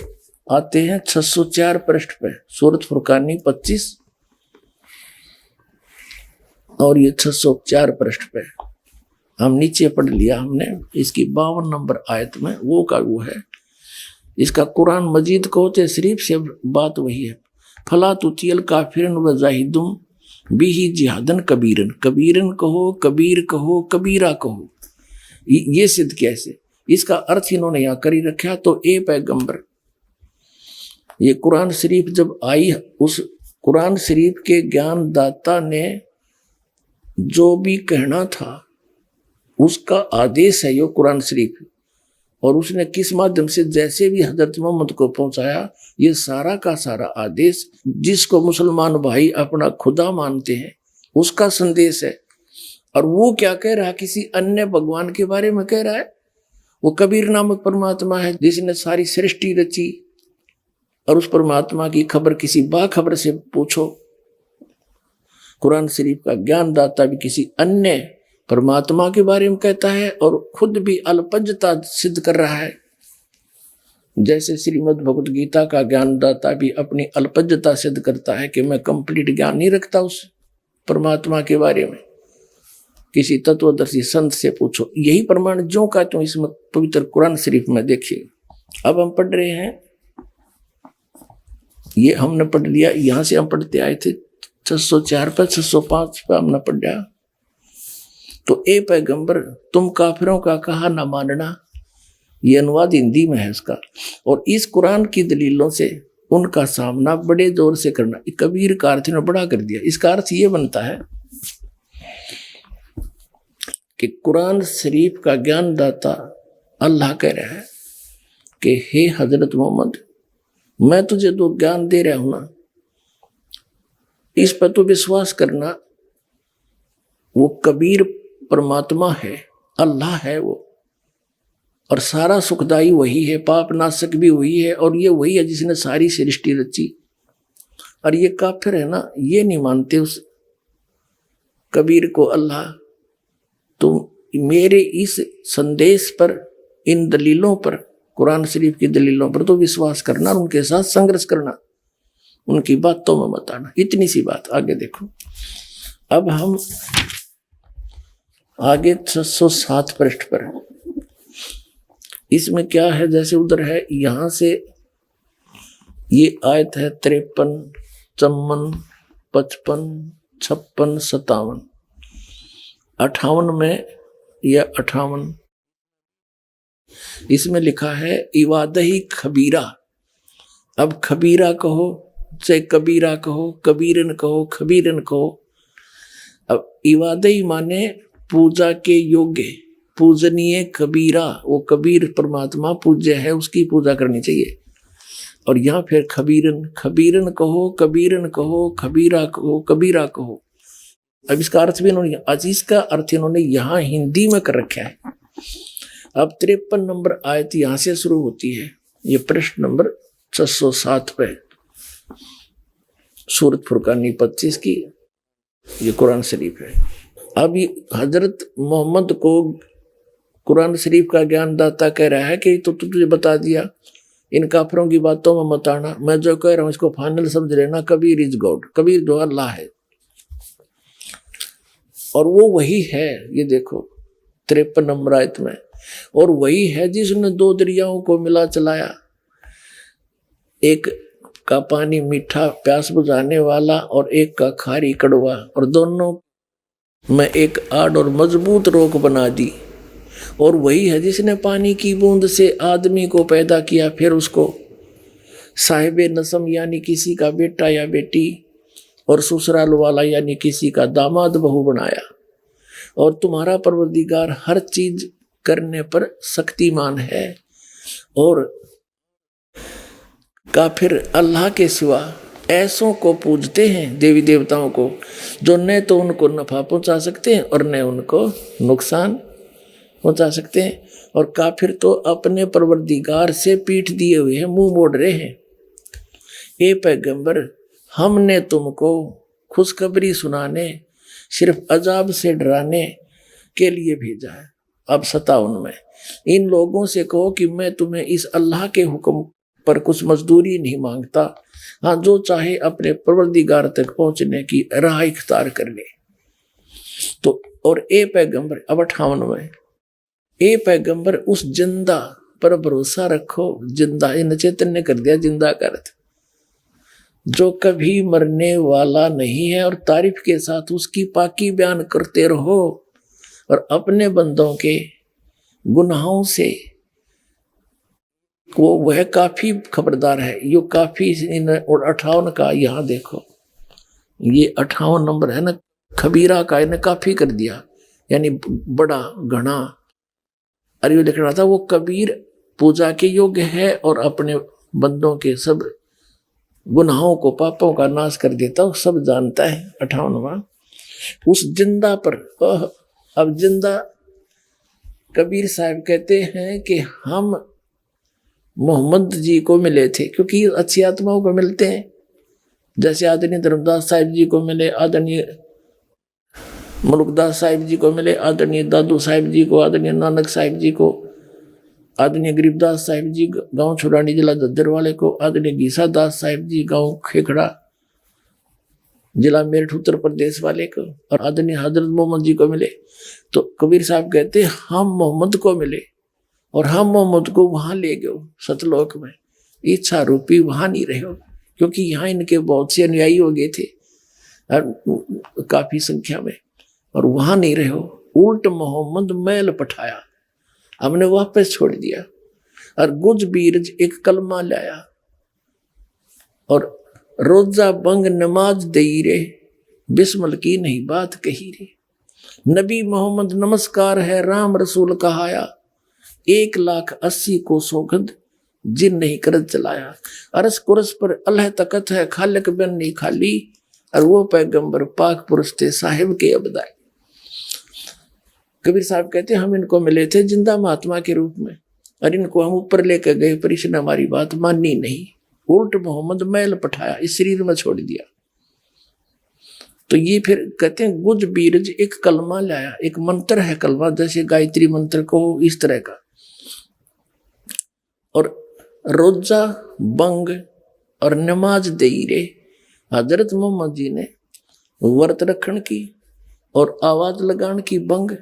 आते हैं 604 पृष्ठ पे, सूरत फुरकानी 25 और ये 604 पृष्ठ पे हम नीचे पढ़ लिया हमने। इसकी 52 नंबर आयत में वो का वो है, इसका कुरान मजीद को होते शरीफ से बात वही है। फला तुतियल काफिरन व जाहिदुम बिही जिहादन कबीरन, कबीरन कहो, कबीर कहो, कबीरा कहो, ये सिद्ध कैसे, इसका अर्थ इन्होंने यहाँ करी रखा। तो ए पैगंबर, ये कुरान शरीफ जब आई, उस कुरान शरीफ के ज्ञान दाता ने जो भी कहना था उसका आदेश है ये कुरान शरीफ, और उसने किस माध्यम से जैसे भी हजरत मोहम्मद को पहुंचाया, ये सारा का सारा आदेश जिसको मुसलमान भाई अपना खुदा मानते हैं उसका संदेश है। और वो क्या कह रहा है, किसी अन्य भगवान के बारे में कह रहा है। वो कबीर नामक परमात्मा है जिसने सारी सृष्टि रची, और उस परमात्मा की खबर किसी बाखबर से पूछो। कुरान शरीफ का ज्ञान दाता भी किसी अन्य परमात्मा के बारे में कहता है और खुद भी अल्पज्ञता सिद्ध कर रहा है। जैसे श्रीमद् भगवत गीता का ज्ञान दाता भी अपनी अल्पज्ञता सिद्ध करता है कि मैं कंप्लीट ज्ञान नहीं रखता उस परमात्मा के बारे में, किसी तत्वदर्शी संत से पूछो। यही प्रमाण जो का तो इसमें पवित्र कुरान शरीफ में देखिए। अब हम पढ़ रहे हैं, ये हमने पढ़ लिया, यहां से हम पढ़ते आए थे 604 पर 605 पर हमने पढ़ा। तो ए पैगंबर, तुम काफिरों का कहा ना मानना, ये अनुवाद हिंदी में है इसका, और इस कुरान की दलीलों से उनका सामना बड़े जोर से करना। कबीर का अर्थ ने बड़ा कर दिया। इसका अर्थ ये बनता है कि कुरान शरीफ का ज्ञान दाता अल्लाह कह रहा है कि हे हजरत मोहम्मद, मैं तुझे जो ज्ञान दे रहा हूं ना, इस पर तो विश्वास करना। वो कबीर परमात्मा है, अल्लाह है वो, और सारा सुखदाई वही है, पाप नाशक भी वही है, और ये वही है जिसने सारी सृष्टि रची। और ये काफिर है ना, ये नहीं मानते उस कबीर को अल्लाह। तो मेरे इस संदेश पर, इन दलीलों पर, कुरान शरीफ की दलीलों पर तो विश्वास करना और उनके साथ संघर्ष करना, उनकी बातों में मत आना। इतनी सी बात। आगे देखो, अब हम आगे 607 पृष्ठ पर है। इसमें क्या है, जैसे उधर है, यहां से ये आयत है 53, 54, 55, 56, 57, 58 में या 58 इसमें लिखा है इवादही खबीरा। अब खबीरा कहो चाहे कबीरा कहो, कबीरन कहो, खबीरन कहो। अब इवादही माने पूजा के योग्य, पूजनीय कबीरा, वो कबीर परमात्मा पूज्य है, उसकी पूजा करनी चाहिए। और यहाँ फिर खबीरन, खबीरन कहो, कबीरन कहो, खबीरा कहो, कबीरा कहो। अब इसका अर्थ भी इन्होंने, अजीज का अर्थ इन्होंने यहाँ हिंदी में कर रखा है। अब 53 नंबर आयत यहां से शुरू होती है, ये प्रश्न नंबर 607 पे, सूरत फुरकानी 25 की, ये कुरान शरीफ है। अब हजरत मोहम्मद को कुरान शरीफ का ज्ञान दाता कह रहा है कि तो तुझे बता दिया, इन काफिरों की बातों में मत आना, मैं जो कह रहा हूं इसको फाइनल समझ लेना, कबीर इज गॉड, कबीर जो अल्लाह है, और वो वही है, ये देखो 53 नंबर आयत में, और वही है जिसने दो दरियाओं को मिला चलाया, एक का पानी मीठा प्यास बुझाने वाला और एक का खारी कड़वा, और दोनों में एक आड़ और मजबूत रोक बना दी, और वही है जिसने पानी की बूंद से आदमी को पैदा किया, फिर उसको साहिब नसम यानी किसी का बेटा या बेटी, और ससुराल वाला यानी किसी का दामाद बहू बनाया, और तुम्हारा परवरदिगार हर चीज करने पर शक्तिमान है। और काफिर अल्लाह के सिवा ऐसों को पूजते हैं, देवी देवताओं को, जो न तो उनको नफा पहुंचा सकते हैं और न उनको नुकसान पहुंचा सकते हैं, और काफिर तो अपने परवरदिगार से पीठ दिए हुए हैं, मुंह मोड़ रहे हैं। ए पैगंबर, हमने तुमको खुशखबरी सुनाने, सिर्फ अजाब से डराने के लिए भेजा है। अब 57 में, इन लोगों से कहो कि मैं तुम्हें इस अल्लाह के हुक्म पर कुछ मजदूरी नहीं मांगता, हाँ जो चाहे अपने परवरदिगार तक पहुंचने की राह इख्तियार कर ले। तो और ए पैगंबर, अब 58 में, ए पैगंबर उस जिंदा पर भरोसा रखो, जिंदा इन चैतन्य कर दिया, जिंदा कर, जो कभी मरने वाला नहीं है, और तारीफ के साथ उसकी पाकी बयान करते रहो, और अपने बंदों के गुनाहों से वो वह काफी खबरदार है। यो काफी और 58 का यहाँ देखो, ये 58 नंबर है ना, खबीरा का इन्हें काफी कर दिया, यानी बड़ा घना। अरे यो लिख रहा था वो कबीर पूजा के योग्य है और अपने बंदों के सब गुनाहों को, पापों का नाश कर देता, वो सब जानता है। 58वां, उस जिंदा पर, अब जिंदा कबीर साहब कहते हैं कि हम मोहम्मद जी को मिले थे, क्योंकि अच्छी आत्माओं को मिलते हैं, जैसे आदरणीय धर्मदास साहिब जी को मिले, आदरणीय मलुकदास साहिब जी को मिले, आदरणीय दादू साहिब जी को, आदरणीय नानक साहिब जी को, आदरणीय गरीबदास साहिब जी गांव छुड़ानी जिला दद्दर वाले को, आदरणीय गीसा दास साहिब जी गांव खेखड़ा जिला मेरठ उत्तर प्रदेश वाले को, और आदरणीय हजरत मोहम्मद जी को मिले। तो कबीर साहब कहते हम मोहम्मद को मिले, और हम मोहम्मद को वहां ले गए सतलोक में, इच्छा रूपी वहां नहीं रहे, क्योंकि यहाँ इनके बहुत से अनुयायी हो गए थे काफी संख्या में, और वहां नहीं रहे, उल्ट मोहम्मद मैल पठाया, हमने वापस छोड़ दिया। और गुज बीरज एक कलमा लाया, और रोजा बंग नमाज दई रे, बिस्मल की नहीं बात कही रे। नबी मोहम्मद नमस्कार है, राम रसूल कहाया, 1,80,000 को सौगंध जिन नहीं करद चलाया। अरस कुरस पर अल्लाह तकत है, खालिक बिन नहीं खाली, और वो पैगंबर पाक पुरुष थे, साहिब के अबदाई। कबीर साहब कहते हम इनको मिले थे जिंदा महात्मा के रूप में, और इनको हम ऊपर लेकर गए, पर इसने हमारी बात मानी नहीं, उल्ट मोहम्मद मैल पठाया, इस शरीर में छोड़ दिया। तो ये फिर कहते हैं गुज बीरज एक कलमा लाया, एक मंत्र है कलमा, जैसे गायत्री मंत्र को इस तरह का। और रोजा बंग और नमाज दई रे, हजरत मोहम्मद जी ने व्रत रखन की और आवाज लगान की बंग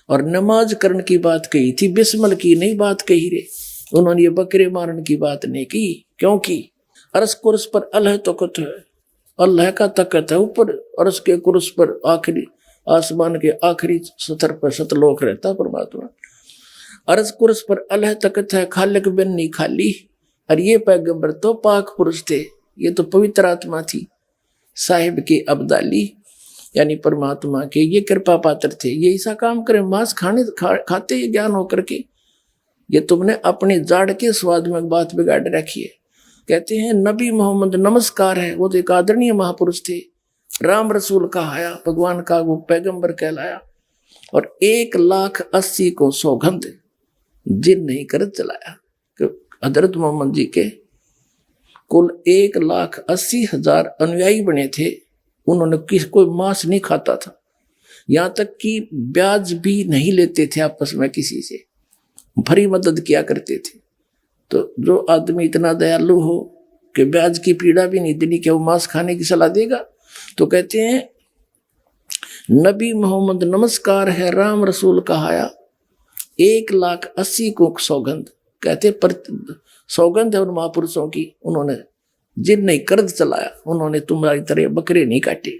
और नमाज करने की बात कही थी, बिस्मल की नहीं बात कही रे। उन्होंने ये बकरे मारने की बात नहीं की, क्योंकि अरस कुर्स पर अल्लाह तकत है, अल्लाह का तकत है ऊपर, अरस के कुर्स पर आखिरी आसमान के आखिरी सतर पर सतलोक रहता परमात्मा। अरस कुर्स पर अल्लाह तकत है, खालिक बिन नहीं खाली। और ये पैगंबर तो पाक पुरुष थे, ये तो पवित्र आत्मा थी, साहिब के अब्दाली यानी परमात्मा के ये कृपा पात्र थे। ये ऐसा काम करे, मांस खाते ये ज्ञान होकर के, ये तुमने अपने जाड़ के स्वाद में बात बिगाड़ रखी है। कहते हैं नबी मोहम्मद नमस्कार है, वो तो एक आदरणीय महापुरुष थे, राम रसूल कहाया, भगवान का वो पैगंबर कहलाया, और 1,80,000 को सौगंध जिन नहीं कर चलाया। हजरत मोहम्मद जी के कुल 1,80,000 अनुयायी बने थे, उन्होंने कोई मांस नहीं खाता था, यहाँ तक कि ब्याज भी नहीं लेते थे आपस में किसी से, भरी मदद किया करते थे। तो जो आदमी इतना दयालु हो कि ब्याज की पीड़ा भी नहीं देनी, क्या वो मांस खाने की सलाह देगा? तो कहते हैं नबी मोहम्मद नमस्कार है, राम रसूल कहाया, 1,80,000 को सौगंध। कहते पर सौगंध है उन महापुरुषों की, उन्होंने जिन नहीं कर्ज चलाया, उन्होंने तुम्हारी तरह बकरे नहीं काटे।